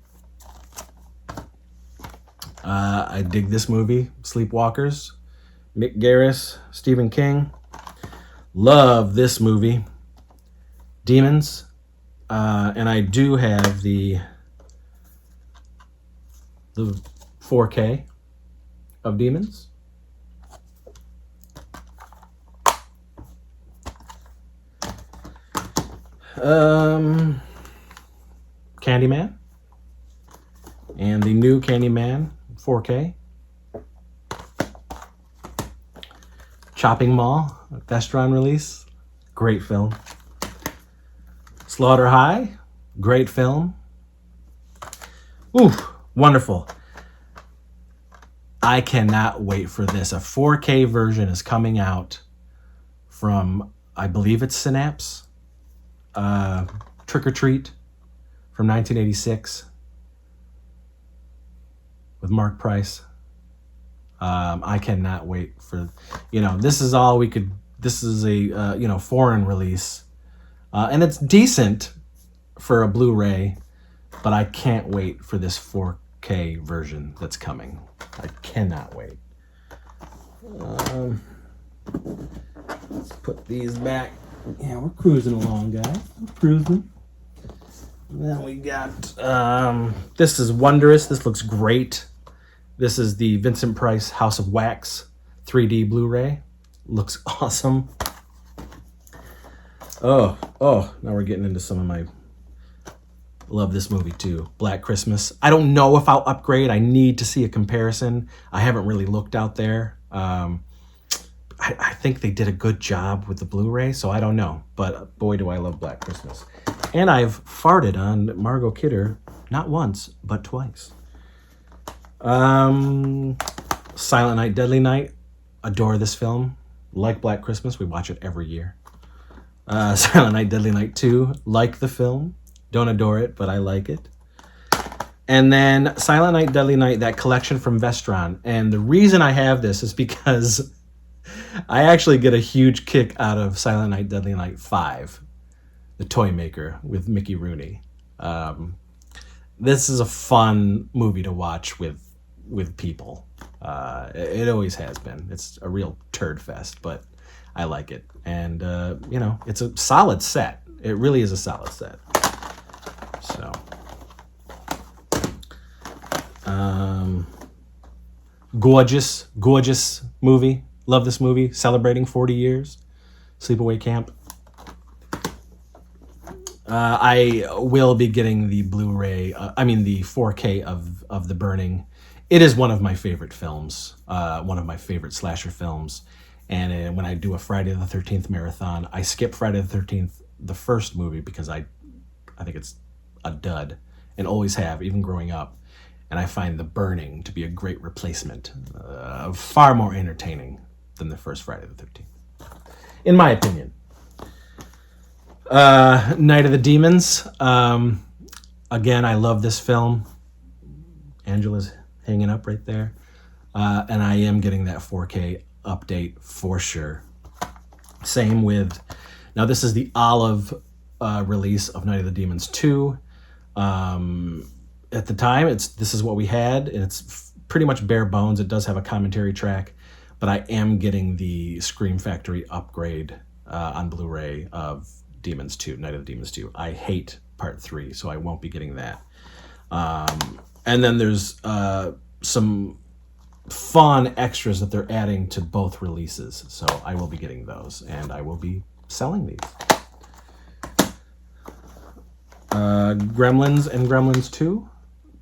I dig this movie, Sleepwalkers, Mick Garris, Stephen King. Love this movie, Demons, and I do have the 4K of Demons. Candyman, and the new Candyman 4K. Chopping Mall, Vestron release, great film. Slaughter High, great film. Ooh, wonderful. I cannot wait for this. A 4K version is coming out from, I believe it's Synapse. Trick or Treat from 1986 with Mark Price. I cannot wait for, this is all we could, this is a, foreign release. And it's decent for a Blu-ray, but I can't wait for this 4K version that's coming. I cannot wait. Let's put these back. Yeah, we're cruising along, guys. We're cruising. And then we got, this is Wondrous. This looks great. This is the Vincent Price House of Wax 3D Blu-ray. Looks awesome. Oh, now we're getting into some of my... Love this movie too. Black Christmas. I don't know if I'll upgrade. I need to see a comparison. I haven't really looked out there. I think they did a good job with the Blu-ray, so I don't know. But boy, do I love Black Christmas. And I've farted on Margot Kidder not once, but twice. Silent Night, Deadly Night. Adore this film. Like Black Christmas, we watch it every year. Silent Night, Deadly Night 2. Like the film. Don't adore it, but I like it. And then Silent Night, Deadly Night, that collection from Vestron. And the reason I have this is because I actually get a huge kick out of Silent Night, Deadly Night 5, the toy maker with Mickey Rooney. This is a fun movie to watch with people. It always has been. It's a real turd fest, but I like it. And, it's a solid set. It really is a solid set. So, gorgeous movie. Love this movie. Celebrating 40 years. Sleepaway Camp. I will be getting the Blu-ray, the 4K of The Burning. It is one of my favorite films, one of my favorite slasher films. And when I do a Friday the 13th marathon, I skip Friday the 13th, the first movie, because I think it's a dud, and always have, even growing up. And I find The Burning to be a great replacement, far more entertaining than the first Friday the 13th, in my opinion. Night of the Demons. Again, I love this film. Angela's hanging up right there. And I am getting that 4K update for sure. Same with, now this is the Olive release of Night of the Demons 2. At the time, this is what we had, and it's pretty much bare bones. It does have a commentary track, but I am getting the Scream Factory upgrade on Blu-ray of Demons 2, Night of the Demons 2. I hate Part 3, so I won't be getting that. And then there's some fun extras that they're adding to both releases, so I will be getting those, and I will be selling these. Gremlins and Gremlins 2.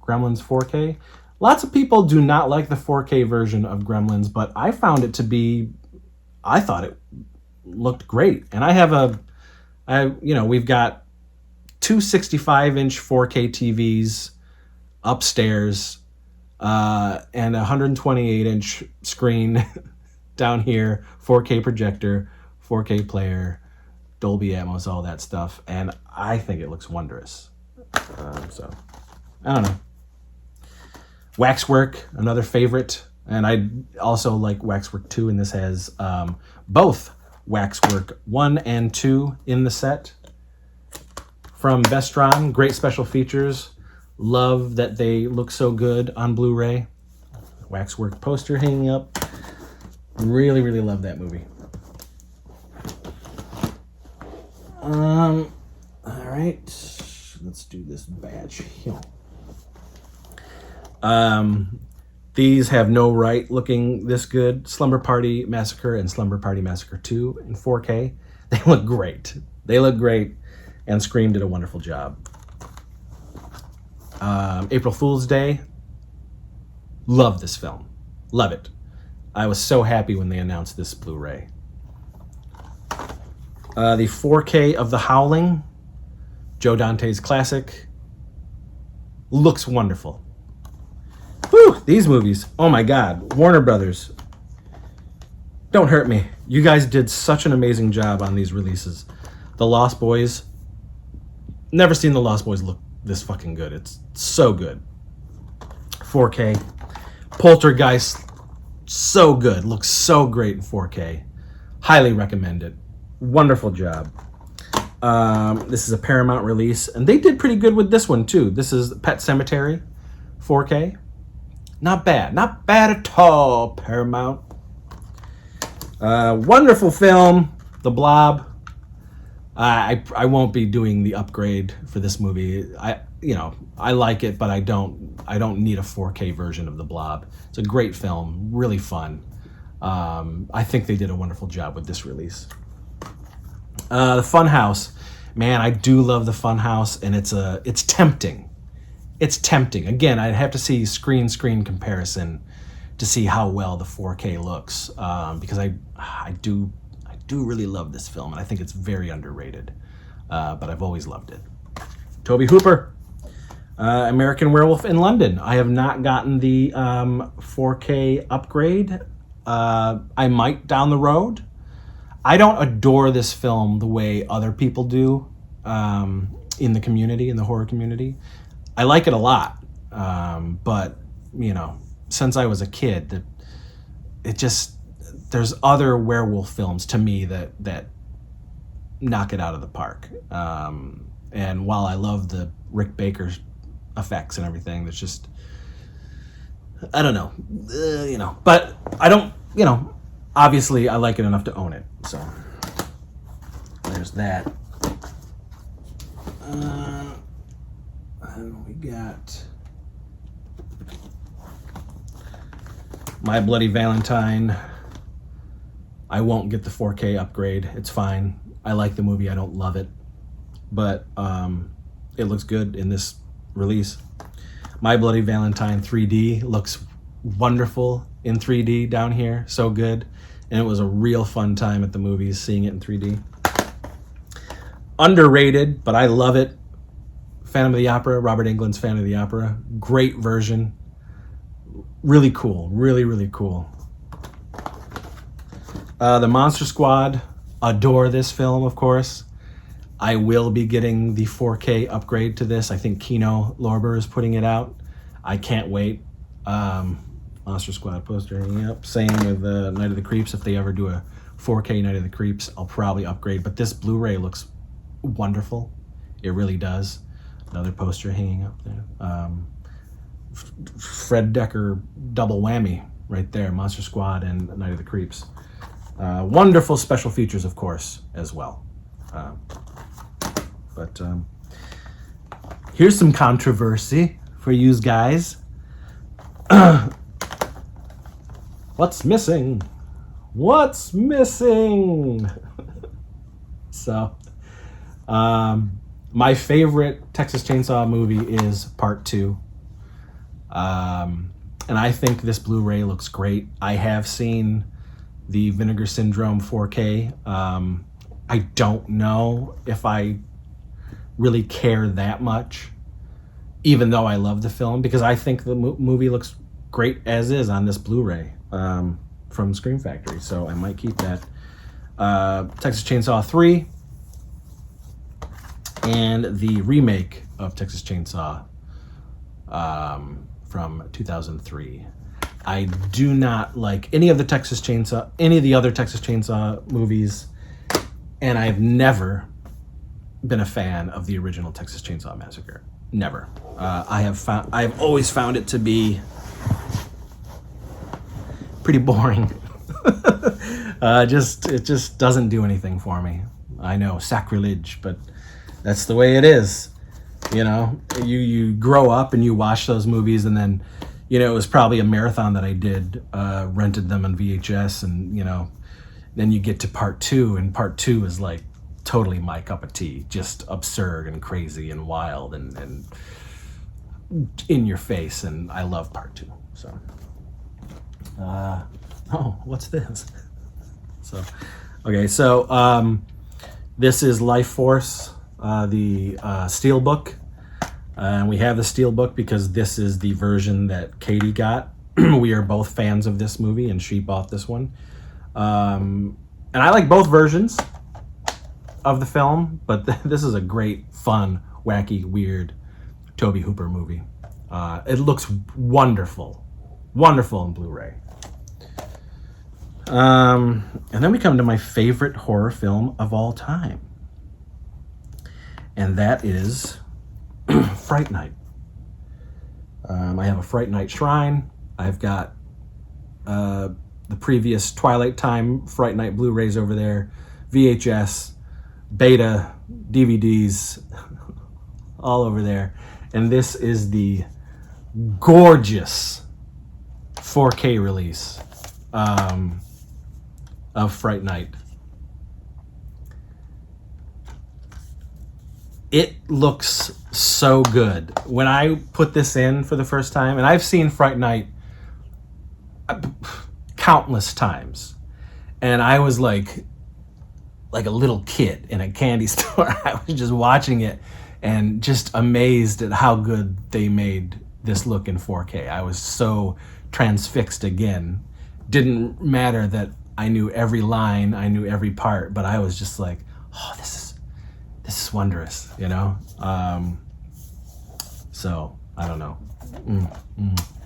Gremlins 4K. Lots of people do not like the 4K version of Gremlins, but I found it to be, I thought it looked great. And we've got two 65-inch 4K TVs upstairs, and a 128-inch screen down here, 4K projector, 4K player, Dolby Atmos, all that stuff. And I think it looks wondrous. So, I don't know. Waxwork, another favorite. And I also like Waxwork 2, and this has both Waxwork 1 and 2 in the set. From Vestron, great special features. Love that they look so good on Blu-ray. Waxwork poster hanging up. Really, really love that movie. All right, let's do this batch here. These have no right looking this good. Slumber Party Massacre and Slumber Party Massacre 2 in 4K. They look great. They look great, and Scream did a wonderful job. April Fool's Day. Love this film. Love it. I was so happy when they announced this Blu-ray. The 4K of The Howling, Joe Dante's classic. Looks wonderful. Whew, these movies. Oh my God. Warner Brothers. Don't hurt me. You guys did such an amazing job on these releases. The Lost Boys. Never seen The Lost Boys look this fucking good. It's so good. 4K. Poltergeist. So good. Looks so great in 4K. Highly recommend it. Wonderful job. This is a Paramount release, and they did pretty good with this one too. This is Pet Sematary 4K. Not bad. Not bad at all, Paramount. Wonderful film, The Blob. I won't be doing the upgrade for this movie. I like it, but I don't need a 4K version of The Blob. It's a great film, really fun. I think they did a wonderful job with this release. The Funhouse, man, I do love the Funhouse, and it's tempting. It's tempting. Again, I'd have to see screen comparison to see how well the 4K looks, because I do really love this film, and I think it's very underrated. But I've always loved it. Tobe Hooper, American Werewolf in London. I have not gotten the 4K upgrade. I might down the road. I don't adore this film the way other people do in the community, in the horror community. I like it a lot, but since I was a kid, there's other werewolf films to me that knock it out of the park. And while I love the Rick Baker effects and everything, that's just, I don't know, but I don't, obviously I like it enough to own it. So there's that. And we got My Bloody Valentine. I won't get the 4K upgrade. It's fine. I like the movie. I don't love it, but it looks good in this release. My Bloody Valentine 3D looks wonderful in 3D down here. So good. And it was a real fun time at the movies seeing it in 3D. Underrated, but I love it. Phantom of the Opera, Robert Englund's Phantom of the Opera. Great version. Really cool. Really, really cool. The Monster Squad. Adore this film, of course. I will be getting the 4K upgrade to this. I think Kino Lorber is putting it out. I can't wait. Monster Squad poster hanging up. Same with Night of the Creeps. If they ever do a 4K Night of the Creeps, I'll probably upgrade. But this Blu-ray looks wonderful. It really does. Another poster hanging up there. Fred Decker double whammy right there. Monster Squad and Night of the Creeps. Wonderful special features, of course, as well. But here's some controversy for you guys. What's missing? What's missing? So, My favorite Texas Chainsaw movie is Part 2. And I think this Blu-ray looks great. I have seen the Vinegar Syndrome 4K. I don't know if I really care that much, even though I love the film, because I think the movie looks great as is on this Blu-ray from Scream Factory. So I might keep that. Texas Chainsaw 3 and the remake of Texas Chainsaw from 2003. I do not like any of the other Texas Chainsaw movies, and I've never been a fan of the original Texas Chainsaw Massacre. Never. I've always found it to be pretty boring. It just doesn't do anything for me. I know, sacrilege, but that's the way it is. You know, you grow up and you watch those movies, and then, you know, it was probably a marathon that I did, rented them on VHS, and, you know, then you get to Part 2, and Part 2 is like totally my cup of tea. Just absurd and crazy and wild and in your face, and I love Part 2. So, oh, what's this? So, okay, so this is Life Force, the Steelbook. And we have the Steelbook because this is the version that Katie got. We are both fans of this movie, and she bought this one. And I like both versions of the film, but this is a great, fun, wacky, weird Tobe Hooper movie. It looks wonderful. Wonderful in Blu-ray. And then we come to my favorite horror film of all time. And that is Fright Night. I have a Fright Night shrine. I've got the previous Twilight Time Fright Night Blu-rays over there, VHS, Beta, DVDs, all over there. And this is the gorgeous 4K release of Fright Night. It looks so good. When I put this in for the first time, and I've seen Fright Night countless times, and I was like a little kid in a candy store. I was just watching it and just amazed at how good they made this look in 4K. I was so transfixed again. Didn't matter that I knew every line, I knew every part, but I was just like, oh, this is wondrous, you know? So, I don't know.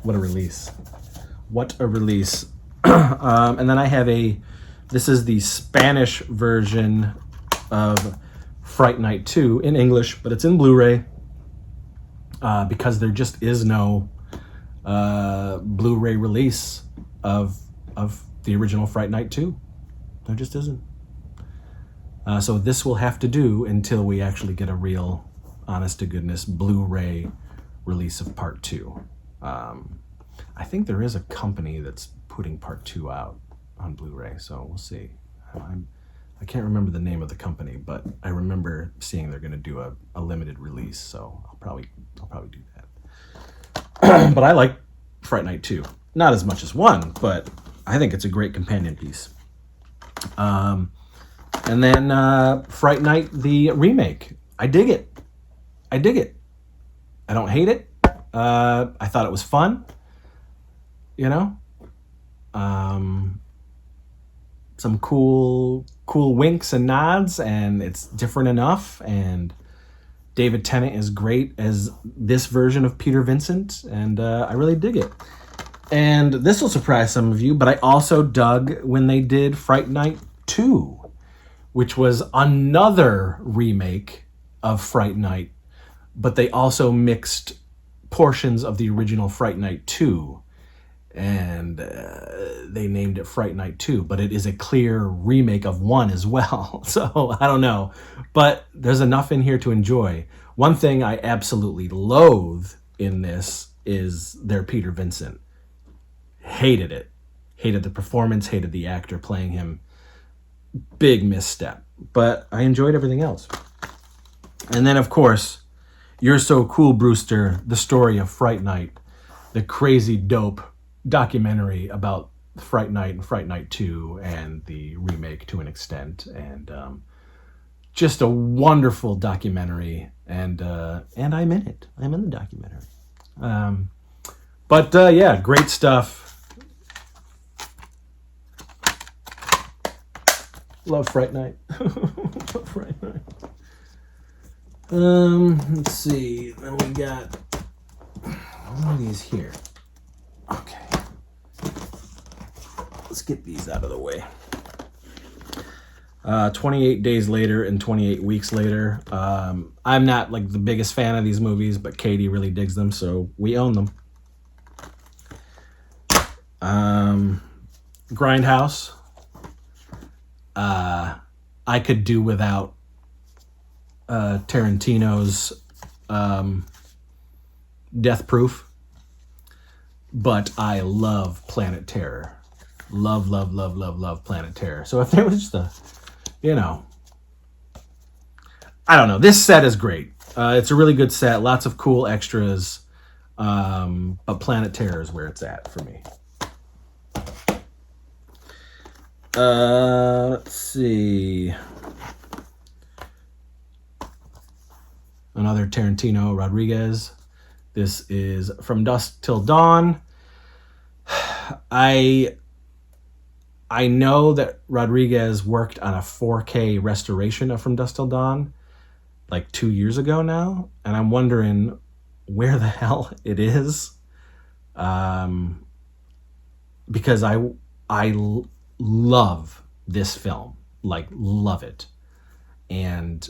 What a release. What a release. And then I have this is the Spanish version of Fright Night 2 in English, but it's in Blu-ray because there just is no Blu-ray release of the original Fright Night 2. There just isn't. So this will have to do until we actually get a real, honest-to-goodness Blu-ray release of Part 2. I think there is a company that's putting Part 2 out on Blu-ray, so we'll see. I can't remember the name of the company, but I remember seeing they're going to do a limited release, so I'll probably do that. But I like Fright Night 2. Not as much as 1, but I think it's a great companion piece. And then Fright Night, the remake. I dig it. I don't hate it. I thought it was fun. You know? Some cool winks and nods, and it's different enough. And David Tennant is great as this version of Peter Vincent, and I really dig it. And this will surprise some of you, but I also dug when they did Fright Night 2, which was another remake of Fright Night, but they also mixed portions of the original Fright Night 2, and they named it Fright Night 2, but it is a clear remake of 1 as well. So I don't know, but there's enough in here to enjoy. One thing I absolutely loathe in this is their Peter Vincent. Hated it. Hated the performance, hated the actor playing him. Big misstep, but I enjoyed everything else. And then, of course, You're So Cool, Brewster, the story of Fright Night, the crazy dope documentary about Fright Night and Fright Night 2 and the remake to an extent. And just a wonderful documentary. And I'm in it. I'm in the documentary. Yeah, great stuff. Love Fright Night. Love Fright Night. Let's see. Then we got one of these here. Okay. Let's get these out of the way. 28 Days Later and 28 Weeks Later. I'm not like the biggest fan of these movies, but Katie really digs them, so we own them. Grindhouse. I could do without Tarantino's Death Proof, but I love Planet Terror. Love Planet Terror. So if there was just a, I don't know. This set is great. It's a really good set. Lots of cool extras. But Planet Terror is where it's at for me. Let's see. Another Tarantino Rodriguez. This is From Dusk Till Dawn. I know that Rodriguez worked on a 4K restoration of From Dusk Till Dawn like 2 years ago now, and I'm wondering where the hell it is. Because I love this film, like love it, and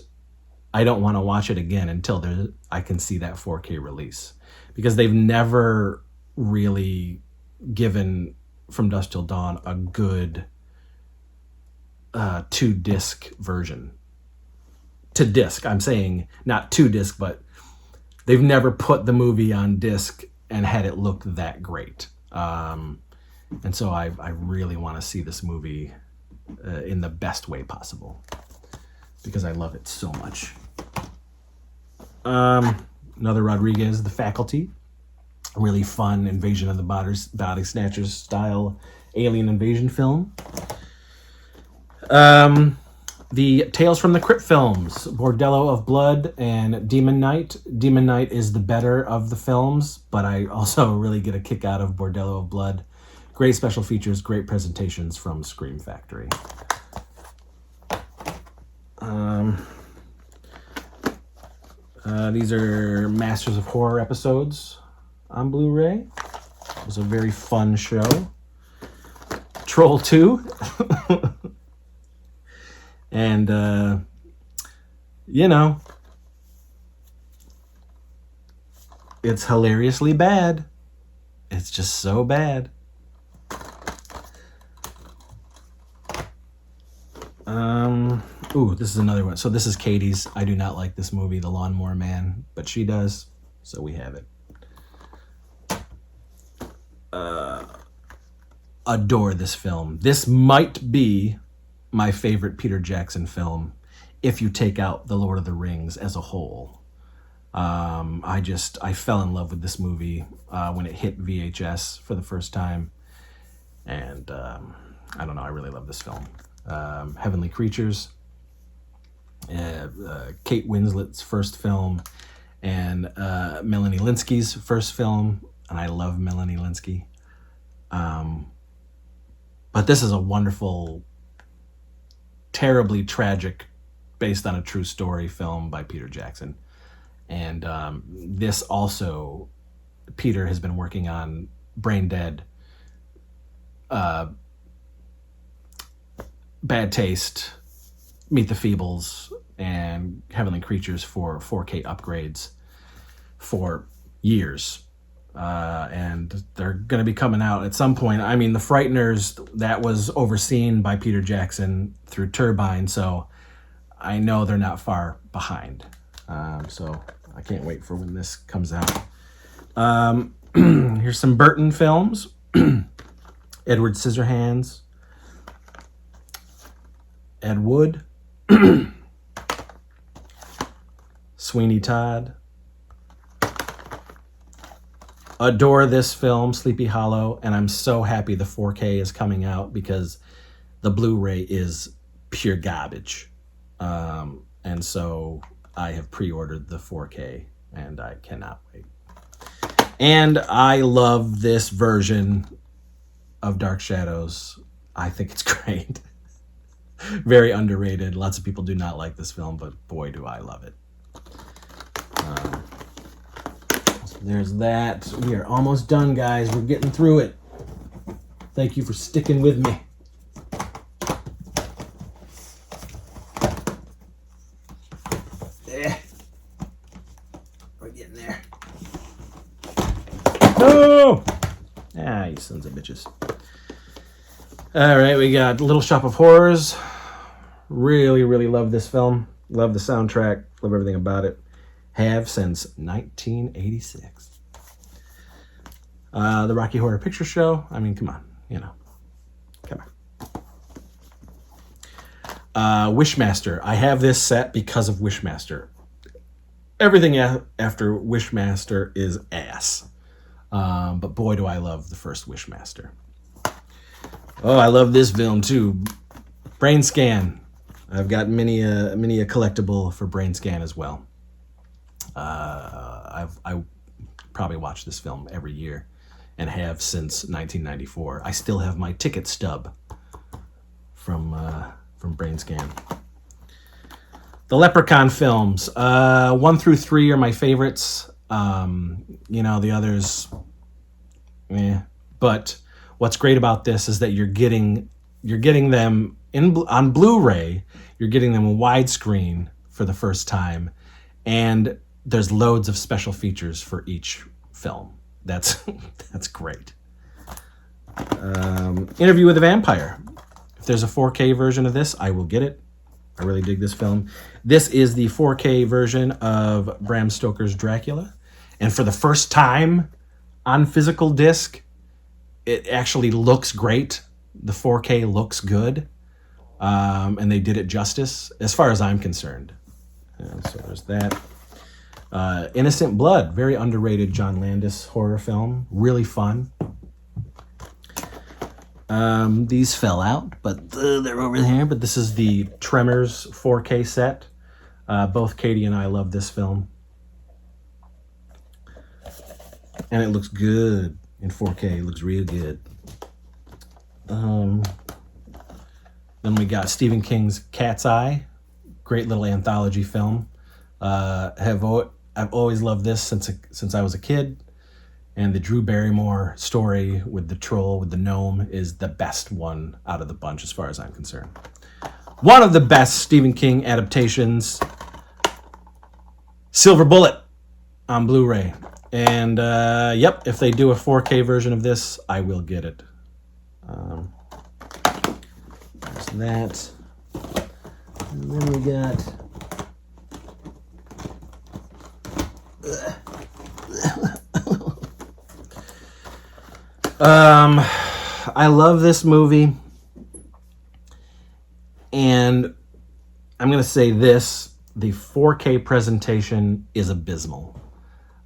I don't want to watch it again until I can see that 4K release, because they've never really given From Dusk Till Dawn a good 2-disc version. To disc, I'm saying not 2-disc, but they've never put the movie on disc and had it look that great. And so I really want to see this movie in the best way possible, because I love it so much. Another Rodriguez, The Faculty. Really fun Invasion of the Body Snatchers style alien invasion film. The Tales from the Crypt films, Bordello of Blood and Demon Knight. Demon Knight is the better of the films, but I also really get a kick out of Bordello of Blood. Great special features, great presentations from Scream Factory. These are Masters of Horror episodes on Blu Ray. It was a very fun show. Troll 2. And, it's hilariously bad. It's just so bad. Ooh, this is another one. So this is Katie's. I do not like this movie, The Lawnmower Man, but she does, so we have it. Adore this film. This might be my favorite Peter Jackson film if you take out The Lord of the Rings as a whole. I fell in love with this movie when it hit VHS for the first time, and I don't know, I really love this film. Heavenly Creatures, Kate Winslet's first film, and Melanie Lynskey's first film, and I love Melanie Lynskey. But this is a wonderful, terribly tragic, based on a true story film by Peter Jackson. And this also, Peter has been working on Brain Dead, Bad Taste, Meet the Feebles, and Heavenly Creatures for 4K upgrades for years. And they're going to be coming out at some point. I mean, The Frighteners, that was overseen by Peter Jackson through Turbine, so I know they're not far behind. So I can't wait for when this comes out. Here's some Burton films. Edward Scissorhands, Ed Wood, Sweeney Todd. Adore this film, Sleepy Hollow, and I'm so happy the 4K is coming out because the Blu-ray is pure garbage. And so I have pre-ordered the 4K, and I cannot wait. And I love this version of Dark Shadows. I think it's great. Very underrated. Lots of people do not like this film, but boy, do I love it. So there's that. We are almost done, guys. We're getting through it. Thank you for sticking with me. We're getting there. No! Ah, you sons of bitches. All right, we got Little Shop of Horrors. Really, really love this film. Love the soundtrack. Love everything about it. Have since 1986. The Rocky Horror Picture Show. I mean, come on. You know. Come on. Wishmaster. I have this set because of Wishmaster. Everything after Wishmaster is ass. But boy, do I love the first Wishmaster. Oh, I love this film too. Brain Scan. I've got many a collectible for Brain Scan as well. I probably watch this film every year and have since 1994. I still have my ticket stub from Brain Scan. The Leprechaun films, 1 through 3 are my favorites. You know, the others, but what's great about this is that you're getting them on Blu-ray. You're getting them in widescreen for the first time, and there's loads of special features for each film. That's great. Interview with a Vampire. If there's a 4K version of this, I will get it. I really dig this film. This is the 4K version of Bram Stoker's Dracula, and for the first time on physical disc, it actually looks great. The 4K looks good, and they did it justice, as far as I'm concerned. And so there's that. Innocent Blood, very underrated John Landis horror film. Really fun. These fell out, but they're over here. But this is the Tremors 4K set. Both Katie and I love this film. And it looks good in 4K. It looks real good. Then we got Stephen King's Cat's Eye. Great little anthology film. I've always loved this since I was a kid. And the Drew Barrymore story with the troll, with the gnome, is the best one out of the bunch as far as I'm concerned. One of the best Stephen King adaptations, Silver Bullet on Blu-ray. And yep, if they do a 4K version of this, I will get it. There's that. And then we got... I love this movie, and I'm going to say this, the 4K presentation is abysmal.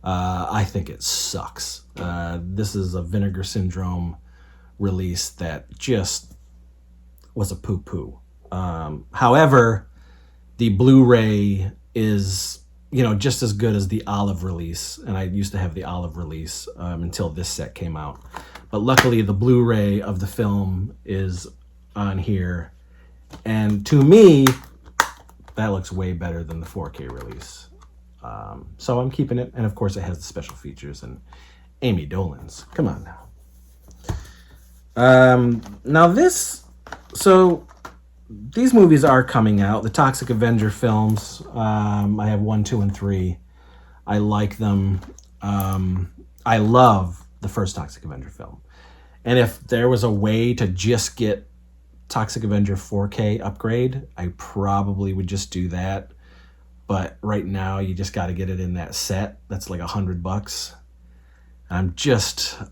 I think it sucks. This is a Vinegar Syndrome release that just was a poo-poo. However, the Blu-ray is, just as good as the olive release, and I used to have the olive release until this set came out. But luckily, the Blu-ray of the film is on here, and to me, that looks way better than the 4K release. So I'm keeping it, and of course, it has the special features and Amy Dolenz. Come on now. These movies are coming out. The Toxic Avenger films, I have 1, 2, and 3. I like them. I love the first Toxic Avenger film. And if there was a way to just get Toxic Avenger 4K upgrade, I probably would just do that. But right now, you just got to get it in that set. That's like $100.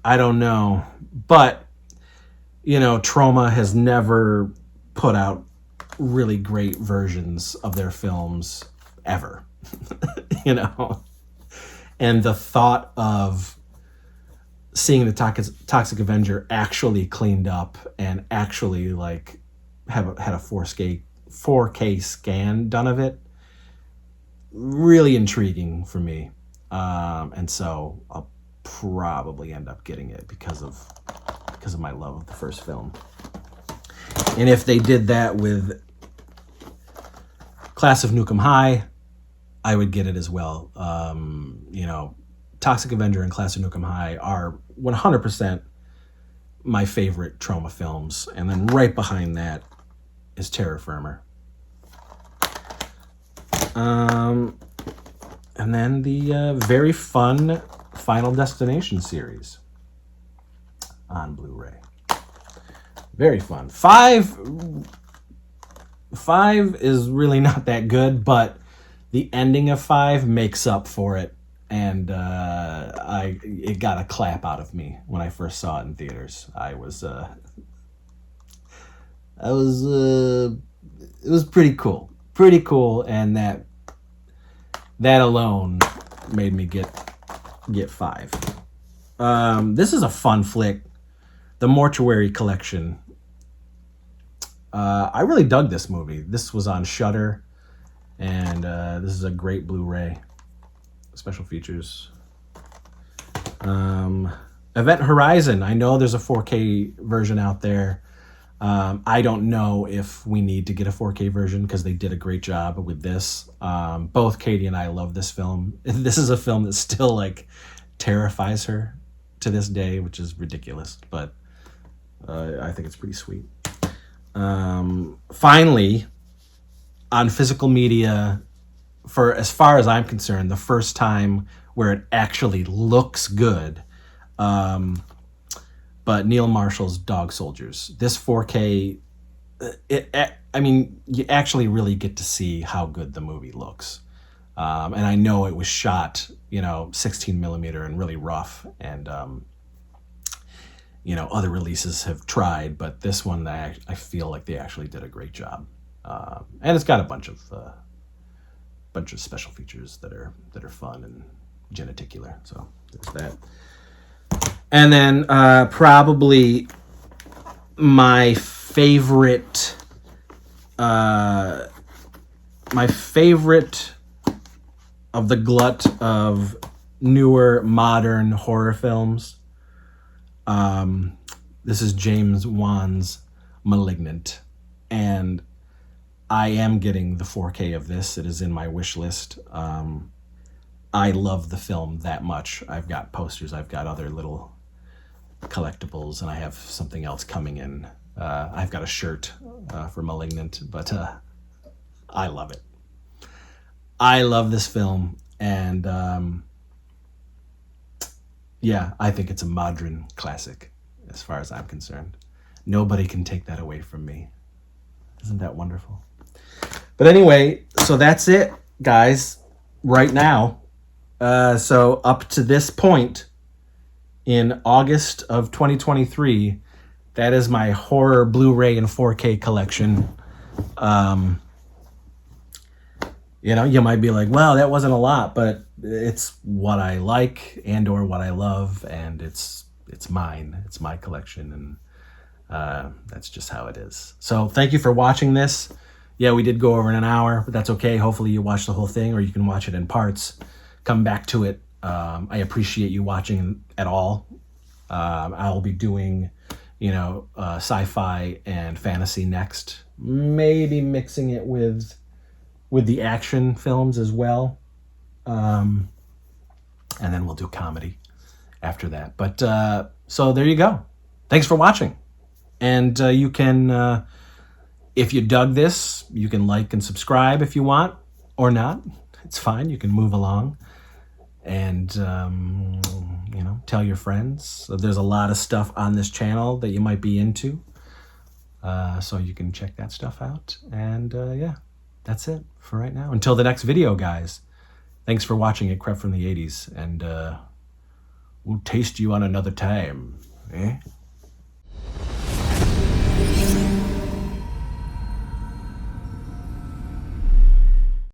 I don't know. But, Troma has never put out really great versions of their films ever. you know? And the thought of seeing the Toxic Avenger actually cleaned up and actually like had a 4K scan done of it, really intriguing for me. And so I'll probably end up getting it because of my love of the first film. And if they did that with Class of Nukem High, I would get it as well. You know, Toxic Avenger and Class of Nukem High are 100% my favorite Trauma films. And then right behind that is Terror Firmer. And then the very fun Final Destination series on Blu-ray. Very fun. Five is really not that good, but the ending of 5 makes up for it, and it got a clap out of me when I first saw it in theaters. It was pretty cool, and that alone made me get 5. This is a fun flick, The Mortuary Collection. I really dug this movie. This was on Shudder, and this is a great Blu-ray. Special features. Event Horizon. I know there's a 4K version out there. I don't know if we need to get a 4K version because they did a great job with this. Both Katie and I love this film. This is a film that still like terrifies her to this day, which is ridiculous, but I think it's pretty sweet. Finally, on physical media, for as far as I'm concerned, the first time where it actually looks good, but Neil Marshall's Dog Soldiers. This 4K, I mean, you actually really get to see how good the movie looks. And I know it was shot, 16 millimeter and really rough, and other releases have tried, but this one I feel like they actually did a great job. And it's got a bunch of special features that are fun and geneticular. So there's that. And then probably my favorite of the glut of newer modern horror films. This is James Wan's Malignant, and I am getting the 4K of this. It is in my wish list. I love the film that much. I've got posters, I've got other little collectibles, and I have something else coming in. I've got a shirt for Malignant, but I love it. I love this film, and yeah, I think it's a modern classic as far as I'm concerned. Nobody can take that away from me. Isn't that wonderful? But anyway, so that's it, guys, right now. So up to this point in August of 2023, that is my horror Blu-ray and 4K collection. You might be like, wow, that wasn't a lot, but it's what I like and or what I love, and it's mine. It's my collection, and that's just how it is. So thank you for watching this. Yeah, we did go over in an hour, but that's okay. Hopefully you watch the whole thing, or you can watch it in parts. Come back to it. I appreciate you watching at all. I'll be doing, sci-fi and fantasy next. Maybe mixing it with the action films as well. And then we'll do comedy after that. But so there you go. Thanks for watching. And you can, if you dug this, you can like and subscribe if you want, or not. It's fine. You can move along. And, tell your friends. So there's a lot of stuff on this channel that you might be into. So you can check that stuff out. And yeah, that's it for right now. Until the next video, guys. Thanks for watching It Crept from the 80s. And we'll taste you on another time. Eh?